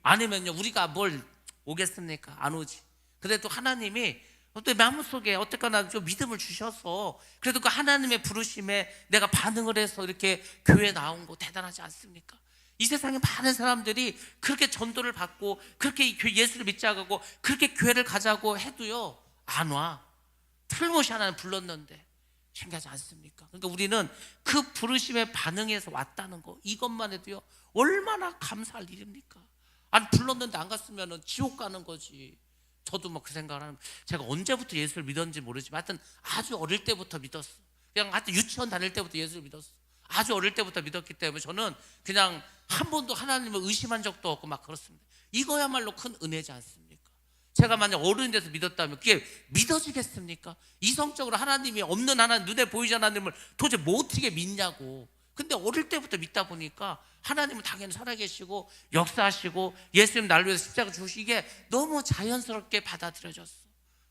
Speaker 1: 아니면요, 우리가 뭘 오겠습니까? 안 오지. 그래도 하나님이 또 마음속에 어쨌거나 좀 믿음을 주셔서 그래도 그 하나님의 부르심에 내가 반응을 해서 이렇게 교회에 나온 거 대단하지 않습니까? 이 세상에 많은 사람들이 그렇게 전도를 받고 그렇게 예수를 믿자고 그렇게 교회를 가자고 해도요, 안 와. 틀림없이 하나님 불렀는데. 신기하지 않습니까? 그러니까 우리는 그 부르심에 반응해서 왔다는 거, 이것만 해도요 얼마나 감사할 일입니까? 아니, 불렀는데 안 갔으면 지옥 가는 거지. 저도 뭐 그 생각을 하는, 제가 언제부터 예수를 믿었는지 모르지만 하여튼 아주 어릴 때부터 믿었어. 그냥 하여튼 유치원 다닐 때부터 예수를 믿었어. 아주 어릴 때부터 믿었기 때문에 저는 그냥 한 번도 하나님을 의심한 적도 없고 막 그렇습니다. 이거야말로 큰 은혜지 않습니까? 제가 만약 어른이 돼서 믿었다면 그게 믿어지겠습니까? 이성적으로 하나님이 없는 하나님, 눈에 보이지 않는 하나님을 도대체 뭐 어떻게 믿냐고. 근데 어릴 때부터 믿다 보니까 하나님은 당연히 살아계시고 역사하시고 예수님 나를 위해서 십자가 죽으시고 이게 너무 자연스럽게 받아들여졌어.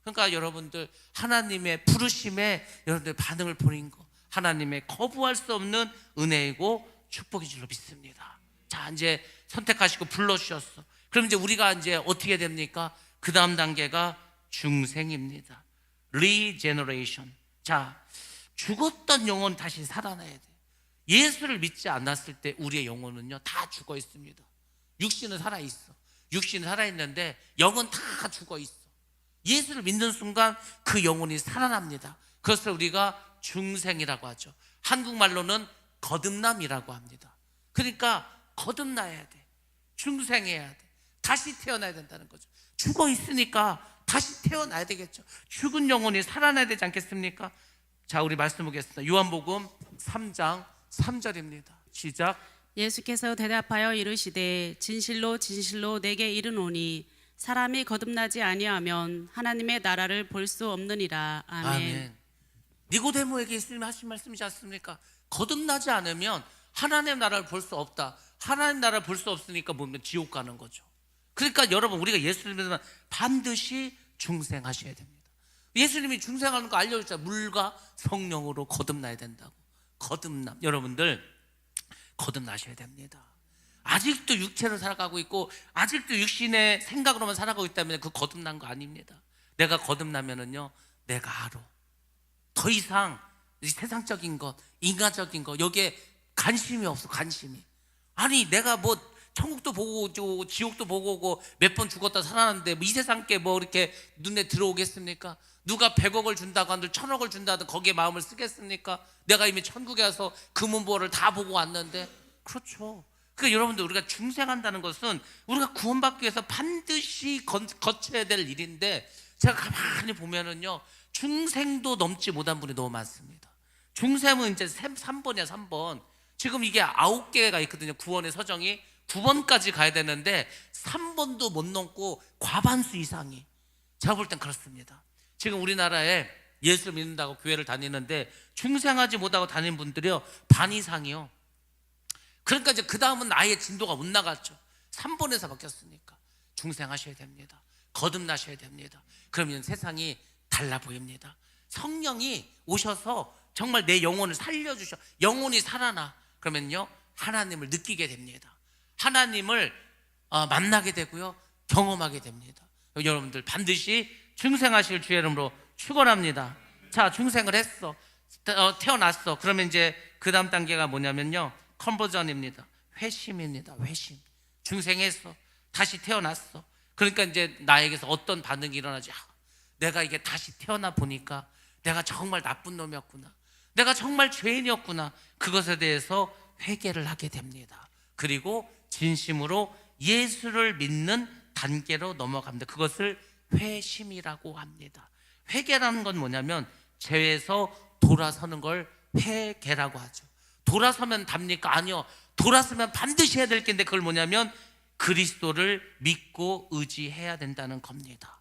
Speaker 1: 그러니까 여러분들 하나님의 부르심에 여러분들 반응을 보인 거, 하나님의 거부할 수 없는 은혜이고 축복인 줄로 믿습니다. 자, 이제 선택하시고 불러주셨어. 그럼 이제 우리가 이제 어떻게 됩니까? 그 다음 단계가 중생입니다. 리제너레이션. 자, 죽었던 영혼 다시 살아나야 돼. 예수를 믿지 않았을 때 우리의 영혼은요 다 죽어 있습니다. 육신은 살아 있어. 육신은 살아 있는데 영은 다 죽어 있어. 예수를 믿는 순간 그 영혼이 살아납니다. 그래서 우리가 중생이라고 하죠. 한국말로는 거듭남이라고 합니다. 그러니까 거듭나야 돼. 중생해야 돼. 다시 태어나야 된다는 거죠. 죽어 있으니까 다시 태어나야 되겠죠. 죽은 영혼이 살아나야 되지 않겠습니까? 자, 우리 말씀 보겠습니다. 요한복음 3장 3절입니다. 시작.
Speaker 2: 예수께서 대답하여 이르시되 진실로 진실로 내게 이르노니 사람이 거듭나지 아니하면 하나님의 나라를 볼 수 없느니라. 아멘.
Speaker 1: 아멘. 니고데모에게 예수님이 하신 말씀이지 않습니까? 거듭나지 않으면 하나님의 나라를 볼 수 없다. 하나님의 나라를 볼 수 없으니까 보면 지옥 가는 거죠. 그러니까 여러분 우리가 예수를 믿으면 반드시 중생하셔야 됩니다. 예수님이 중생하는 거 알려줬잖아요. 물과 성령으로 거듭나야 된다고. 거듭남. 여러분들 거듭나셔야 됩니다. 아직도 육체로 살아가고 있고 아직도 육신의 생각으로만 살아가고 있다면 그 거듭난 거 아닙니다. 내가 거듭나면은요 내가 알아. 더 이상 이 세상적인 것, 인간적인 것 여기에 관심이 없어. 관심이. 아니 내가 뭐 천국도 보고 오고 지옥도 보고 오고 몇 번 죽었다 살아났는데 뭐 이 세상 게 뭐 이렇게 눈에 들어오겠습니까? 누가 100억을 준다고 한들 1000억을 준다고 거기에 마음을 쓰겠습니까? 내가 이미 천국에 와서 금은보화를 다 보고 왔는데. 그렇죠. 그러니까 여러분들 우리가 중생한다는 것은 우리가 구원받기 위해서 반드시 거쳐야 될 일인데 제가 가만히 보면은요 중생도 넘지 못한 분이 너무 많습니다. 중생은 이제 3번이야 3번. 지금 이게 9개가 있거든요. 구원의 서정이 9번까지 가야 되는데 3번도 못 넘고 과반수 이상이. 제가 볼 땐 그렇습니다. 지금 우리나라에 예수를 믿는다고 교회를 다니는데 중생하지 못하고 다니는 분들이요 반 이상이요. 그러니까 이제 그 다음은 아예 진도가 못 나갔죠. 3번에서 바뀌었으니까 중생하셔야 됩니다. 거듭나셔야 됩니다. 그러면 세상이 달라 보입니다. 성령이 오셔서 정말 내 영혼을 살려주셔. 영혼이 살아나. 그러면요 하나님을 느끼게 됩니다. 하나님을 만나게 되고요 경험하게 됩니다. 여러분들 반드시 중생하실 주의 이름으로 축원합니다. 자, 중생을 했어. 태어났어. 그러면 이제 그 다음 단계가 뭐냐면요 컨버전입니다. 회심입니다. 회심. 중생했어. 다시 태어났어. 그러니까 이제 나에게서 어떤 반응이 일어나지. 내가 이게 다시 태어나 보니까 내가 정말 나쁜 놈이었구나. 내가 정말 죄인이었구나. 그것에 대해서 회개를 하게 됩니다. 그리고 진심으로 예수를 믿는 단계로 넘어갑니다. 그것을 회심이라고 합니다. 회개라는 건 뭐냐면 죄에서 돌아서는 걸 회개라고 하죠. 돌아서면 답니까? 아니요. 돌아서면 반드시 해야 될 게 있는데 그걸 뭐냐면 그리스도를 믿고 의지해야 된다는 겁니다.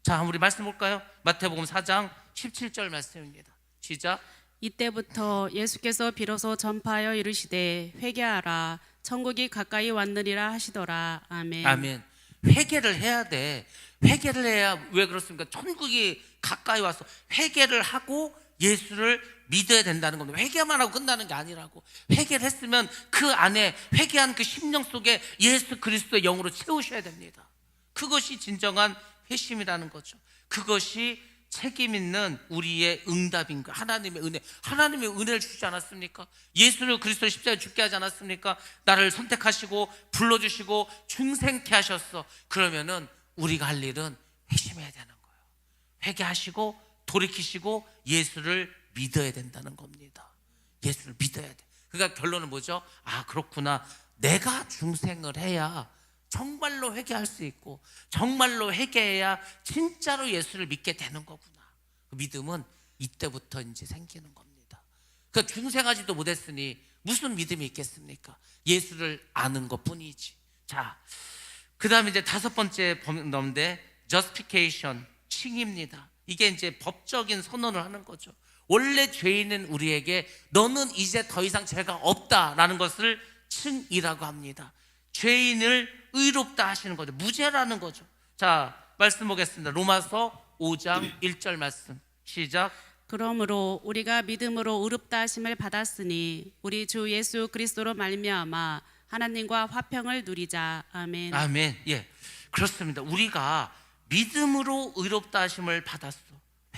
Speaker 1: 자, 우리 말씀 볼까요? 마태복음 4장 17절 말씀입니다. 시작.
Speaker 2: 이때부터 예수께서 비로소 전파하여 이르시되 회개하라 천국이 가까이 왔느니라 하시더라. 아멘.
Speaker 1: 아멘. 회개를 해야 돼. 회개를 해야. 왜 그렇습니까? 천국이 가까이 와서 회개를 하고 예수를 믿어야 된다는 겁니다. 회개만 하고 끝나는 게 아니라고. 회개를 했으면 그 안에 회개한 그 심령 속에 예수 그리스도의 영으로 채우셔야 됩니다. 그것이 진정한 회심이라는 거죠. 그것이 책임 있는 우리의 응답인 거예요. 하나님의 은혜. 하나님의 은혜를 주지 않았습니까? 예수를 그리스도 십자가에 죽게 하지 않았습니까? 나를 선택하시고 불러주시고 중생케 하셨어. 그러면은 우리가 할 일은 회심해야 되는 거예요. 회개하시고 돌이키시고 예수를 믿어야 된다는 겁니다. 예수를 믿어야 돼. 그러니까 결론은 뭐죠? 아, 그렇구나. 내가 중생을 해야 정말로 회개할 수 있고 정말로 회개해야 진짜로 예수를 믿게 되는 거구나. 그 믿음은 이때부터 이제 생기는 겁니다. 그 중생하지도 못했으니 무슨 믿음이 있겠습니까? 예수를 아는 것뿐이지. 자, 그 다음에 이제 5번째 넘는데 justification, 칭입니다. 이게 이제 법적인 선언을 하는 거죠. 원래 죄인은 우리에게 너는 이제 더 이상 죄가 없다라는 것을 칭이라고 합니다. 죄인을 의롭다 하시는 거죠. 무죄라는 거죠. 자, 말씀 보겠습니다. 로마서 5장 1절 말씀 시작.
Speaker 2: 그러므로 우리가 믿음으로 의롭다 하심을 받았으니 우리 주 예수 그리스도로 말미암아 하나님과 화평을 누리자. 아멘.
Speaker 1: 아멘. 예, 그렇습니다. 우리가 믿음으로 의롭다 하심을 받았어.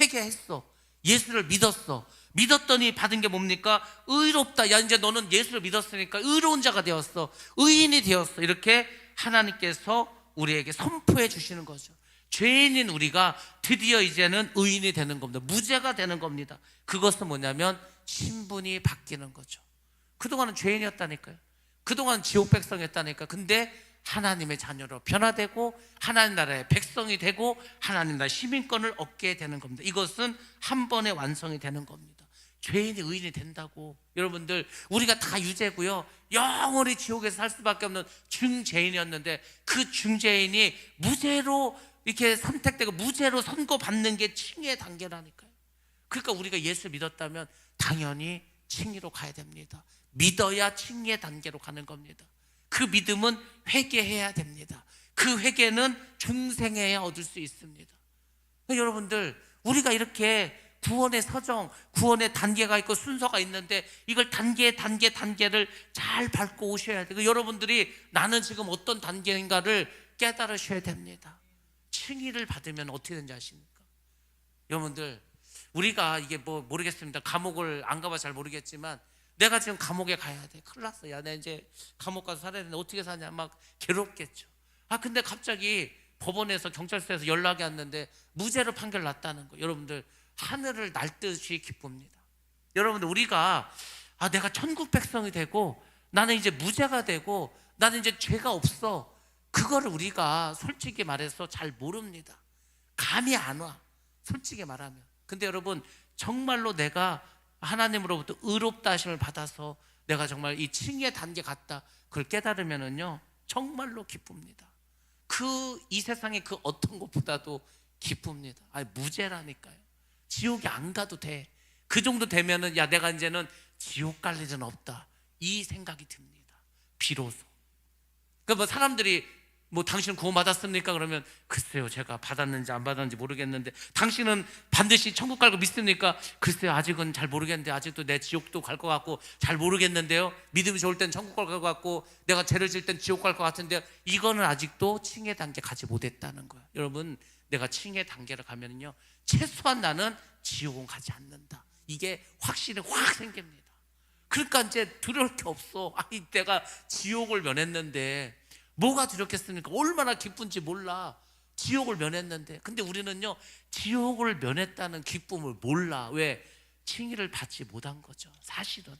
Speaker 1: 회개했어. 예수를 믿었어. 믿었더니 받은 게 뭡니까? 의롭다. 야, 이제 너는 예수를 믿었으니까 의로운 자가 되었어. 의인이 되었어. 이렇게 하나님께서 우리에게 선포해 주시는 거죠. 죄인인 우리가 드디어 이제는 의인이 되는 겁니다. 무죄가 되는 겁니다. 그것은 뭐냐면 신분이 바뀌는 거죠. 그동안은 죄인이었다니까요. 그동안 지옥 백성이었다니까. 근데 하나님의 자녀로 변화되고 하나님 나라의 백성이 되고 하나님 나라의 시민권을 얻게 되는 겁니다. 이것은 한 번에 완성이 되는 겁니다. 죄인이 의인이 된다고. 여러분들, 우리가 다 유죄고요, 영원히 지옥에서 살 수밖에 없는 중죄인이었는데 그 중죄인이 무죄로 이렇게 선택되고 무죄로 선고받는 게 칭의의 단계라니까요. 그러니까 우리가 예수 믿었다면 당연히 칭의로 가야 됩니다. 믿어야 칭의의 단계로 가는 겁니다. 그 믿음은 회개해야 됩니다. 그 회개는 중생해야 얻을 수 있습니다. 여러분들, 우리가 이렇게 구원의 서정, 구원의 단계가 있고 순서가 있는데 이걸 단계를 잘 밟고 오셔야 돼요. 여러분들이 나는 지금 어떤 단계인가를 깨달으셔야 됩니다. 칭의를 받으면 어떻게 되는지 아십니까? 여러분들, 우리가 이게 뭐 모르겠습니다. 감옥을 안 가봐 잘 모르겠지만 내가 지금 감옥에 가야 돼. 큰일 났어. 야, 내 이제 감옥 가서 살아야 되는데 어떻게 사냐, 막 괴롭겠죠. 근데 갑자기 법원에서 경찰서에서 연락이 왔는데 무죄로 판결 났다는 거. 여러분들, 하늘을 날듯이 기쁩니다. 여러분들, 우리가 내가 천국 백성이 되고 나는 이제 무죄가 되고 나는 이제 죄가 없어, 그거를 우리가 솔직히 말해서 잘 모릅니다. 감이 안 와, 솔직히 말하면. 근데 여러분, 정말로 내가 하나님으로부터 의롭다 하심을 받아서 내가 정말 이 칭의의 단계 같다, 그걸 깨달으면은요 정말로 기쁩니다. 이 세상의 그 어떤 것보다도 기쁩니다. 무죄라니까요. 지옥에 안 가도 돼. 그 정도 되면은 야, 내가 이제는 지옥 갈 일은 없다, 이 생각이 듭니다. 비로소. 그러니까 뭐 사람들이 뭐 당신은 구원 받았습니까? 그러면 글쎄요, 제가 받았는지 안 받았는지 모르겠는데. 당신은 반드시 천국 갈 거 믿습니까? 글쎄요, 아직은 잘 모르겠는데, 아직도 내 지옥도 갈 것 같고 잘 모르겠는데요. 믿음이 좋을 땐 천국 갈 것 같고 내가 죄를 지을 땐 지옥 갈 것 같은데, 이거는 아직도 칭의 단계 가지 못했다는 거예요. 여러분, 내가 칭의 단계를 가면은요 최소한 나는 지옥은 가지 않는다, 이게 확신이 확 생깁니다. 그러니까 이제 두려울 게 없어. 내가 지옥을 면했는데 뭐가 두렵겠습니까? 얼마나 기쁜지 몰라. 지옥을 면했는데. 근데 우리는요 지옥을 면했다는 기쁨을 몰라. 왜? 칭의를 받지 못한 거죠. 사실은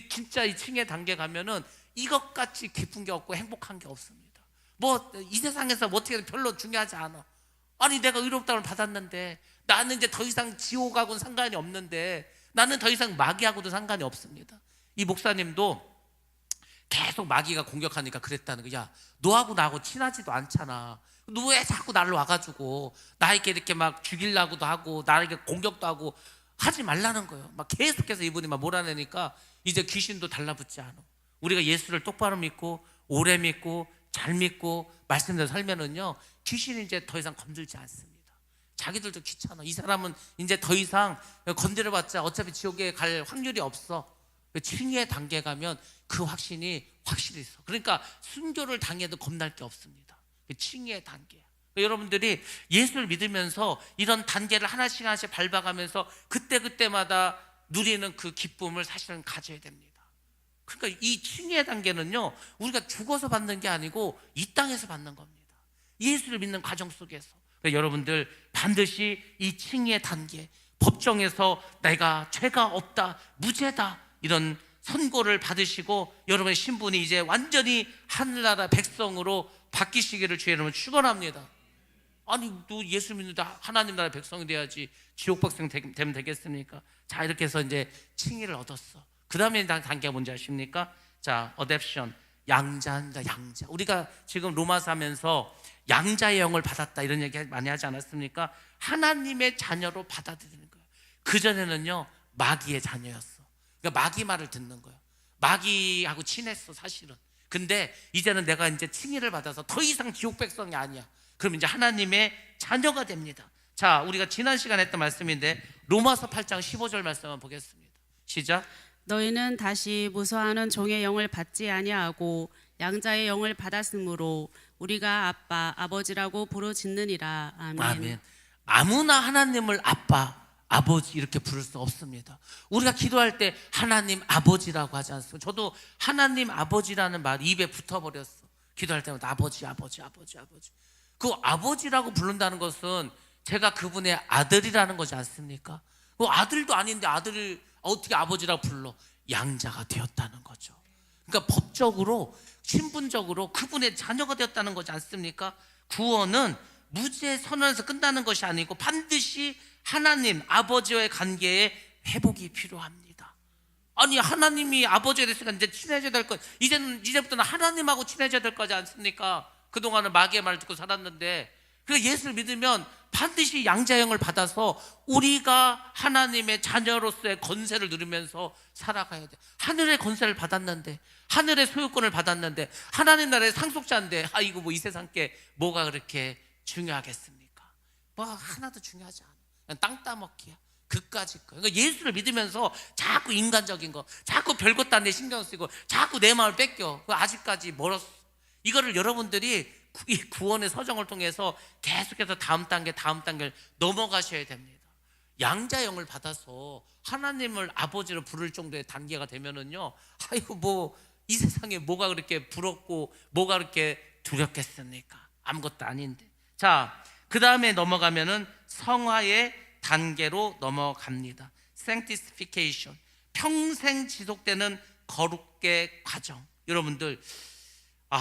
Speaker 1: 진짜 이 칭의 단계 가면은 이것같이 기쁜 게 없고 행복한 게 없습니다. 뭐 이 세상에서 뭐 어떻게 별로 중요하지 않아. 내가 의롭다움을 받았는데 나는 이제 더 이상 지옥하고는 상관이 없는데, 나는 더 이상 마귀하고도 상관이 없습니다. 이 목사님도 계속 마귀가 공격하니까 그랬다는 거야. 너하고 나하고 친하지도 않잖아. 너 왜 자꾸 나를 와가지고 나에게 이렇게 막 죽이려고도 하고 나에게 공격도 하고 하지 말라는 거예요. 막 계속해서 이분이 막 몰아내니까 이제 귀신도 달라붙지 않아. 우리가 예수를 똑바로 믿고 오래 믿고 잘 믿고 말씀대로 살면은요 귀신이 이제 더 이상 건들지 않습니다. 자기들도 귀찮아. 이 사람은 이제 더 이상 건드려봤자 어차피 지옥에 갈 확률이 없어. 칭의의 단계 가면 그 확신이 확실히 있어. 그러니까 순교를 당해도 겁날 게 없습니다. 칭의의 단계. 여러분들이 예수를 믿으면서 이런 단계를 하나씩 밟아가면서 그때마다 누리는 그 기쁨을 사실은 가져야 됩니다. 그러니까 이 칭의의 단계는요 우리가 죽어서 받는 게 아니고 이 땅에서 받는 겁니다. 예수를 믿는 과정 속에서. 그러니까 여러분들 반드시 이 칭의의 단계, 법정에서 내가 죄가 없다, 무죄다, 이런 선고를 받으시고 여러분의 신분이 이제 완전히 하늘나라 백성으로 바뀌시기를 주의 이름으로 축원합니다. 너 예수 믿는데 하나님 나라 백성이 돼야지 지옥 백성 되면 되겠습니까? 자, 이렇게 해서 이제 칭의를 얻었어. 그 다음에 단계가 뭔지 아십니까? 자, 어댑션, 양자입니다. 양자. 우리가 지금 로마서 하면서 양자의 영을 받았다 이런 얘기 많이 하지 않았습니까? 하나님의 자녀로 받아들이는 거예요. 그전에는요 마귀의 자녀였어. 그러니까 마귀 말을 듣는 거예요. 마귀하고 친했어 사실은. 근데 이제는 내가 이제 칭의를 받아서 더 이상 지옥 백성이 아니야. 그럼 이제 하나님의 자녀가 됩니다. 자, 우리가 지난 시간에 했던 말씀인데 로마서 8장 15절 말씀 한번 보겠습니다. 시작.
Speaker 2: 너희는 다시 무서워하는 종의 영을 받지 아니하고 양자의 영을 받았으므로 우리가 아빠 아버지라고 부르짖느니라. 아멘.
Speaker 1: 아멘. 아무나 하나님을 아빠 아버지 이렇게 부를 수 없습니다. 우리가 기도할 때 하나님 아버지라고 하지 않습니까? 저도 하나님 아버지라는 말이 입에 붙어버렸어. 기도할 때마다 아버지 아버지 아버지 아버지. 그 아버지라고 부른다는 것은 제가 그분의 아들이라는 거지 않습니까? 그 아들도 아닌데 아들을 어떻게 아버지라고 불러? 양자가 되었다는 거죠. 그러니까 법적으로 신분적으로 그분의 자녀가 되었다는 거지 않습니까? 구원은 무죄 선언에서 끝나는 것이 아니고 반드시 하나님 아버지와의 관계에 회복이 필요합니다. 아니 하나님이 아버지가 됐으니까 이제 친해져야 될 것, 이제부터는 하나님하고 친해져야 될 거지 않습니까? 그동안은 마귀의 말을 듣고 살았는데 그 예수를 믿으면 반드시 양자형을 받아서 우리가 하나님의 자녀로서의 권세를 누리면서 살아가야 돼. 하늘의 권세를 받았는데, 하늘의 소유권을 받았는데, 하나님 나라의 상속자인데, 이거 뭐 이 세상 게 뭐가 그렇게 중요하겠습니까? 뭐 하나도 중요하지 않아. 그냥 땅 따먹기야. 그까짓 거. 그러니까 예수를 믿으면서 자꾸 인간적인 거, 자꾸 별것도 안 내 신경 쓰고, 자꾸 내 마음을 뺏겨. 아직까지 멀었어. 이거를 여러분들이 이 구원의 서정을 통해서 계속해서 다음 단계를 넘어가셔야 됩니다. 양자형을 받아서 하나님을 아버지로 부를 정도의 단계가 되면은요, 아이고 뭐 이 세상에 뭐가 그렇게 부럽고 뭐가 그렇게 두렵겠습니까? 아무것도 아닌데. 자, 그 다음에 넘어가면은 성화의 단계로 넘어갑니다. sanctification, 평생 지속되는 거룩의 과정. 여러분들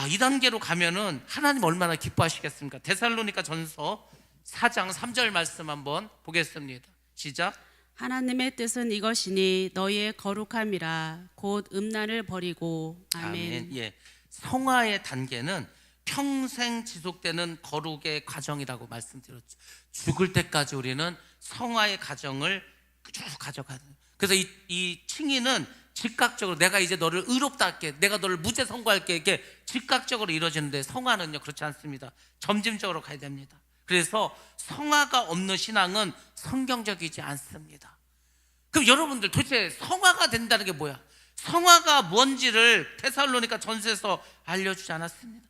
Speaker 1: 이 단계로 가면은 하나님 얼마나 기뻐하시겠습니까? 데살로니가 전서 4장 3절 말씀 한번 보겠습니다. 시작.
Speaker 2: 하나님의 뜻은 이것이니 너희의 거룩함이라 곧 음란을 버리고. 아멘.
Speaker 1: 예, 성화의 단계는 평생 지속되는 거룩의 과정이라고 말씀드렸죠. 죽을 때까지 우리는 성화의 과정을 쭉 가져가야 돼요. 그래서 이 칭의는 즉각적으로 내가 이제 너를 의롭다 할게, 내가 너를 무죄 선고할게, 이렇게 즉각적으로 이루어지는데 성화는요 그렇지 않습니다. 점진적으로 가야 됩니다. 그래서 성화가 없는 신앙은 성경적이지 않습니다. 그럼 여러분들 도대체 성화가 된다는 게 뭐야? 성화가 뭔지를 데살로니가 전서에서 알려주지 않았습니다.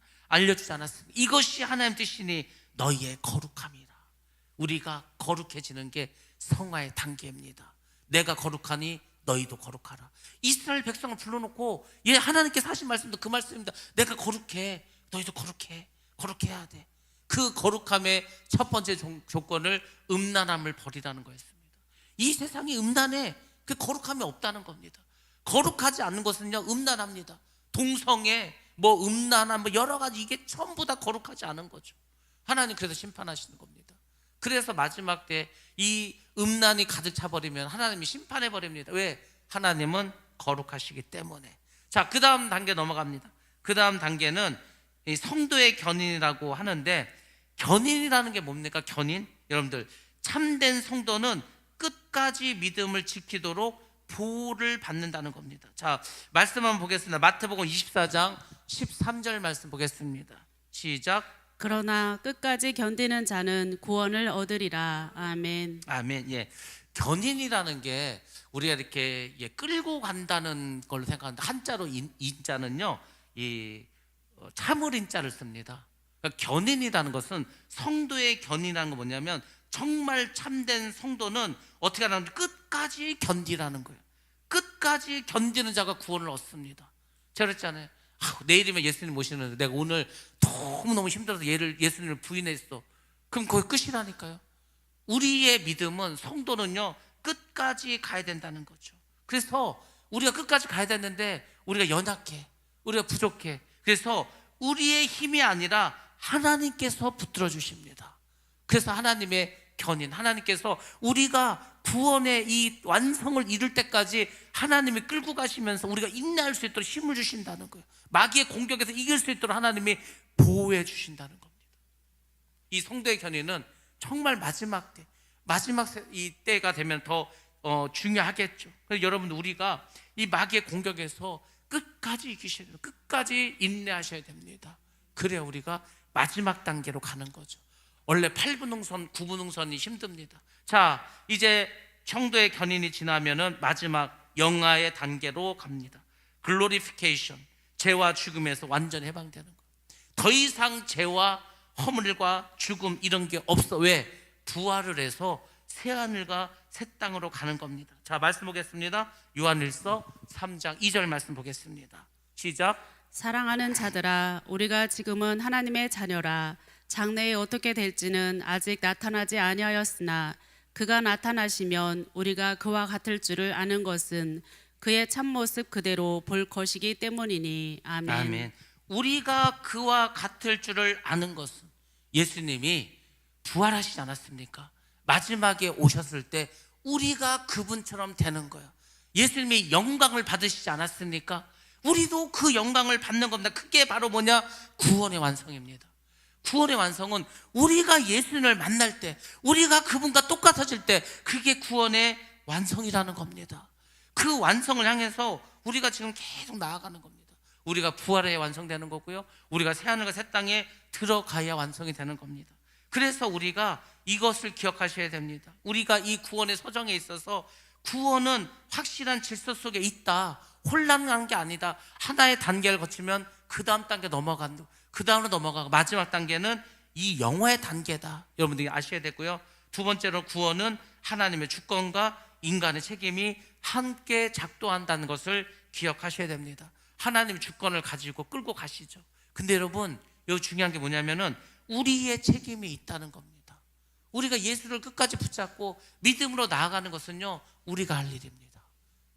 Speaker 1: 이것이 하나님 뜻이니 너희의 거룩함이라. 우리가 거룩해지는 게 성화의 단계입니다. 내가 거룩하니 너희도 거룩하라. 이스라엘 백성을 불러놓고 하나님께서 하신 말씀도 그 말씀입니다. 내가 거룩해, 너희도 거룩해야 돼. 그 거룩함의 첫 번째 조건을 음란함을 버리라는 거였습니다. 이 세상이 음란해, 그 거룩함이 없다는 겁니다. 거룩하지 않는 것은요 음란합니다. 동성애, 뭐 음란함, 뭐 여러 가지, 이게 전부 다 거룩하지 않은 거죠. 하나님 그래서 심판하시는 겁니다. 그래서 마지막 때 이 음란이 가득 차버리면 하나님이 심판해 버립니다. 왜? 하나님은 거룩하시기 때문에. 자, 그 다음 단계 넘어갑니다. 그 다음 단계는 이 성도의 견인이라고 하는데, 견인이라는 게 뭡니까? 견인? 여러분들, 참된 성도는 끝까지 믿음을 지키도록 보호를 받는다는 겁니다. 자, 말씀 한번 보겠습니다. 마태복음 24장 13절 말씀 보겠습니다. 시작.
Speaker 2: 그러나 끝까지 견디는 자는 구원을 얻으리라. 아멘.
Speaker 1: 아멘. 예, 견인이라는 게 우리가 이렇게 끌고 간다는 걸로 생각하는데, 한자로 인자는요 참을 인자를 씁니다. 그러니까 견인이라는 것은, 성도의 견인이라는 건 뭐냐면 정말 참된 성도는 어떻게 하냐면 끝까지 견디라는 거예요. 끝까지 견디는 자가 구원을 얻습니다. 제가 그랬잖아요. 내일이면 예수님 모시는데 내가 오늘 너무너무 힘들어서 예수님을 부인했어. 그럼 거기 끝이라니까요. 우리의 믿음은, 성도는요 끝까지 가야 된다는 거죠. 그래서 우리가 끝까지 가야 되는데 우리가 연약해, 우리가 부족해. 그래서 우리의 힘이 아니라 하나님께서 붙들어 주십니다. 그래서 하나님의 견인, 하나님께서 우리가 구원의 이 완성을 이룰 때까지 하나님이 끌고 가시면서 우리가 인내할 수 있도록 힘을 주신다는 거예요. 마귀의 공격에서 이길 수 있도록 하나님이 보호해 주신다는 겁니다. 이 성도의 견인은 정말 마지막 때, 이 때가 되면 더 중요하겠죠. 그래서 여러분, 우리가 이 마귀의 공격에서 끝까지 이기셔야 돼요. 끝까지 인내하셔야 됩니다. 그래야 우리가 마지막 단계로 가는 거죠. 원래 8분응선, 9분응선이 힘듭니다. 자, 이제 성도의 견인이 지나면은 마지막 영화의 단계로 갑니다. 글로리피케이션, 죄와 죽음에서 완전 해방되는 거예요. 더 이상 죄와 허물과 죽음 이런 게 없어. 왜? 부활을 해서 새하늘과 새 땅으로 가는 겁니다. 자, 말씀 보겠습니다. 요한일서 3장 2절 말씀 보겠습니다. 시작.
Speaker 2: 사랑하는 자들아, 우리가 지금은 하나님의 자녀라. 장래에 어떻게 될지는 아직 나타나지 아니하였으나 그가 나타나시면 우리가 그와 같을 줄을 아는 것은 그의 참모습 그대로 볼 것이기 때문이니. 아멘.
Speaker 1: 아멘. 우리가 그와 같을 줄을 아는 것은, 예수님이 부활하시지 않았습니까? 마지막에 오셨을 때 우리가 그분처럼 되는 거예요. 예수님이 영광을 받으시지 않았습니까? 우리도 그 영광을 받는 겁니다. 그게 바로 뭐냐? 구원의 완성입니다. 구원의 완성은 우리가 예수님을 만날 때, 우리가 그분과 똑같아질 때, 그게 구원의 완성이라는 겁니다. 그 완성을 향해서 우리가 지금 계속 나아가는 겁니다. 우리가 부활해야 완성되는 거고요, 우리가 새하늘과 새 땅에 들어가야 완성이 되는 겁니다. 그래서 우리가 이것을 기억하셔야 됩니다. 우리가 이 구원의 서정에 있어서 구원은 확실한 질서 속에 있다, 혼란한 게 아니다. 하나의 단계를 거치면 그 다음 단계 넘어간다, 그 다음으로 넘어가고 마지막 단계는 이 영화의 단계다. 여러분들이 아셔야 되고요. 두 번째로, 구원은 하나님의 주권과 인간의 책임이 함께 작동한다는 것을 기억하셔야 됩니다. 하나님의 주권을 가지고 끌고 가시죠. 근데 여러분, 여기 중요한 게 뭐냐면은 우리의 책임이 있다는 겁니다. 우리가 예수를 끝까지 붙잡고 믿음으로 나아가는 것은요, 우리가 할 일입니다.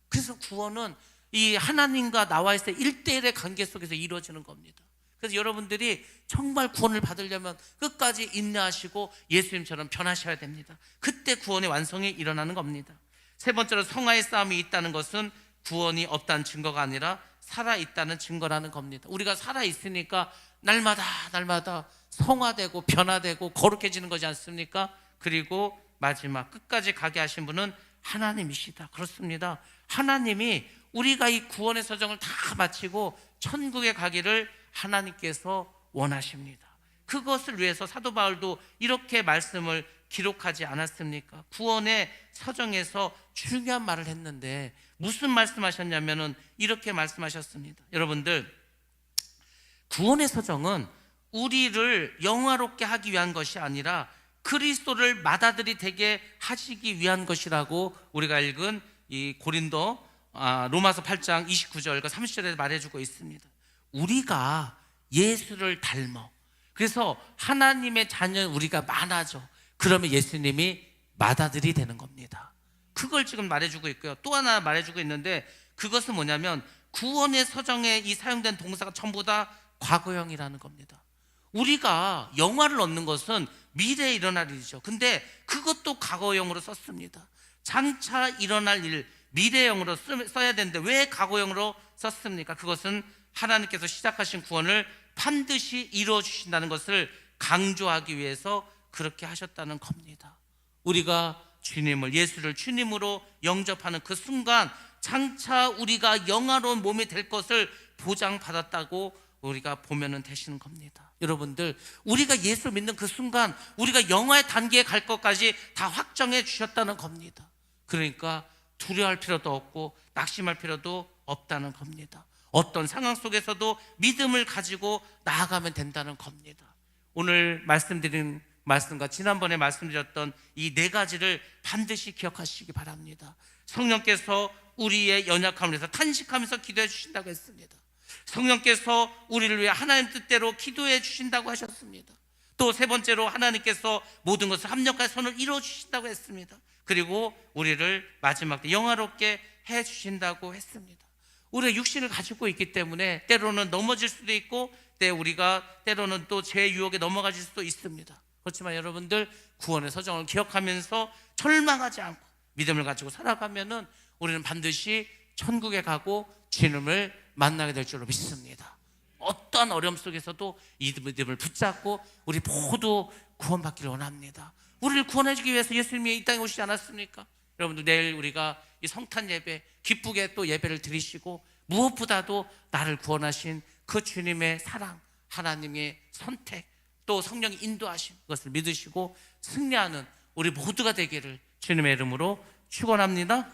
Speaker 1: 그래서 구원은 이 하나님과 나와의 1대1의 관계 속에서 이루어지는 겁니다. 그래서 여러분들이 정말 구원을 받으려면 끝까지 인내하시고 예수님처럼 변하셔야 됩니다. 그때 구원의 완성이 일어나는 겁니다. 세 번째로, 성화의 싸움이 있다는 것은 구원이 없다는 증거가 아니라 살아있다는 증거라는 겁니다. 우리가 살아있으니까 날마다 성화되고 변화되고 거룩해지는 거지 않습니까? 그리고 마지막 끝까지 가게 하신 분은 하나님이시다. 그렇습니다. 하나님이 우리가 이 구원의 서정을 다 마치고 천국에 가기를 하나님께서 원하십니다. 그것을 위해서 사도 바울도 이렇게 말씀을 기록하지 않았습니까? 구원의 서정에서 중요한 말을 했는데 무슨 말씀하셨냐면은 이렇게 말씀하셨습니다. 여러분들, 구원의 서정은 우리를 영화롭게 하기 위한 것이 아니라 그리스도를 맏아들이 되게 하시기 위한 것이라고 우리가 읽은 이 로마서 8장 29절과 30절에 말해주고 있습니다. 우리가 예수를 닮아, 그래서 하나님의 자녀 우리가 많아져. 그러면 예수님이 맏아들이 되는 겁니다. 그걸 지금 말해주고 있고요. 또 하나 말해주고 있는데, 그것은 뭐냐면 구원의 서정에 이 사용된 동사가 전부 다 과거형이라는 겁니다. 우리가 영화를 얻는 것은 미래에 일어날 일이죠. 근데 그것도 과거형으로 썼습니다. 장차 일어날 일, 미래형으로 써야 되는데 왜 과거형으로 썼습니까? 그것은 하나님께서 시작하신 구원을 반드시 이루어 주신다는 것을 강조하기 위해서 그렇게 하셨다는 겁니다. 우리가 예수를 주님으로 영접하는 그 순간 장차 우리가 영화로운 몸이 될 것을 보장받았다고 우리가 보면 되시는 겁니다. 여러분들, 우리가 예수 믿는 그 순간 우리가 영화의 단계에 갈 것까지 다 확정해 주셨다는 겁니다. 그러니까 두려워할 필요도 없고 낙심할 필요도 없다는 겁니다. 어떤 상황 속에서도 믿음을 가지고 나아가면 된다는 겁니다. 오늘 말씀드린 말씀과 지난번에 말씀드렸던 이 4가지를 반드시 기억하시기 바랍니다. 성령께서 우리의 연약함을 위해서 탄식하면서 기도해 주신다고 했습니다. 성령께서 우리를 위해 하나님 뜻대로 기도해 주신다고 하셨습니다. 또 세 번째로, 하나님께서 모든 것을 합력하여 선을 이루어 주신다고 했습니다. 그리고 우리를 마지막 때 영화롭게 해 주신다고 했습니다. 우리가 육신을 가지고 있기 때문에 때로는 넘어질 수도 있고 우리가 때로는 또 죄의 유혹에 넘어가질 수도 있습니다. 그렇지만 여러분들, 구원의 서정을 기억하면서 절망하지 않고 믿음을 가지고 살아가면은 우리는 반드시 천국에 가고 주님을 만나게 될 줄로 믿습니다. 어떠한 어려움 속에서도 이 믿음을 붙잡고 우리 모두 구원받기를 원합니다. 우리를 구원해주기 위해서 예수님이 이 땅에 오시지 않았습니까? 여러분들 내일 우리가 이 성탄 예배 기쁘게 또 예배를 드리시고 무엇보다도 나를 구원하신 그 주님의 사랑, 하나님의 선택, 또 성령의 인도하심, 그것을 믿으시고 승리하는 우리 모두가 되기를 주님의 이름으로 축원합니다.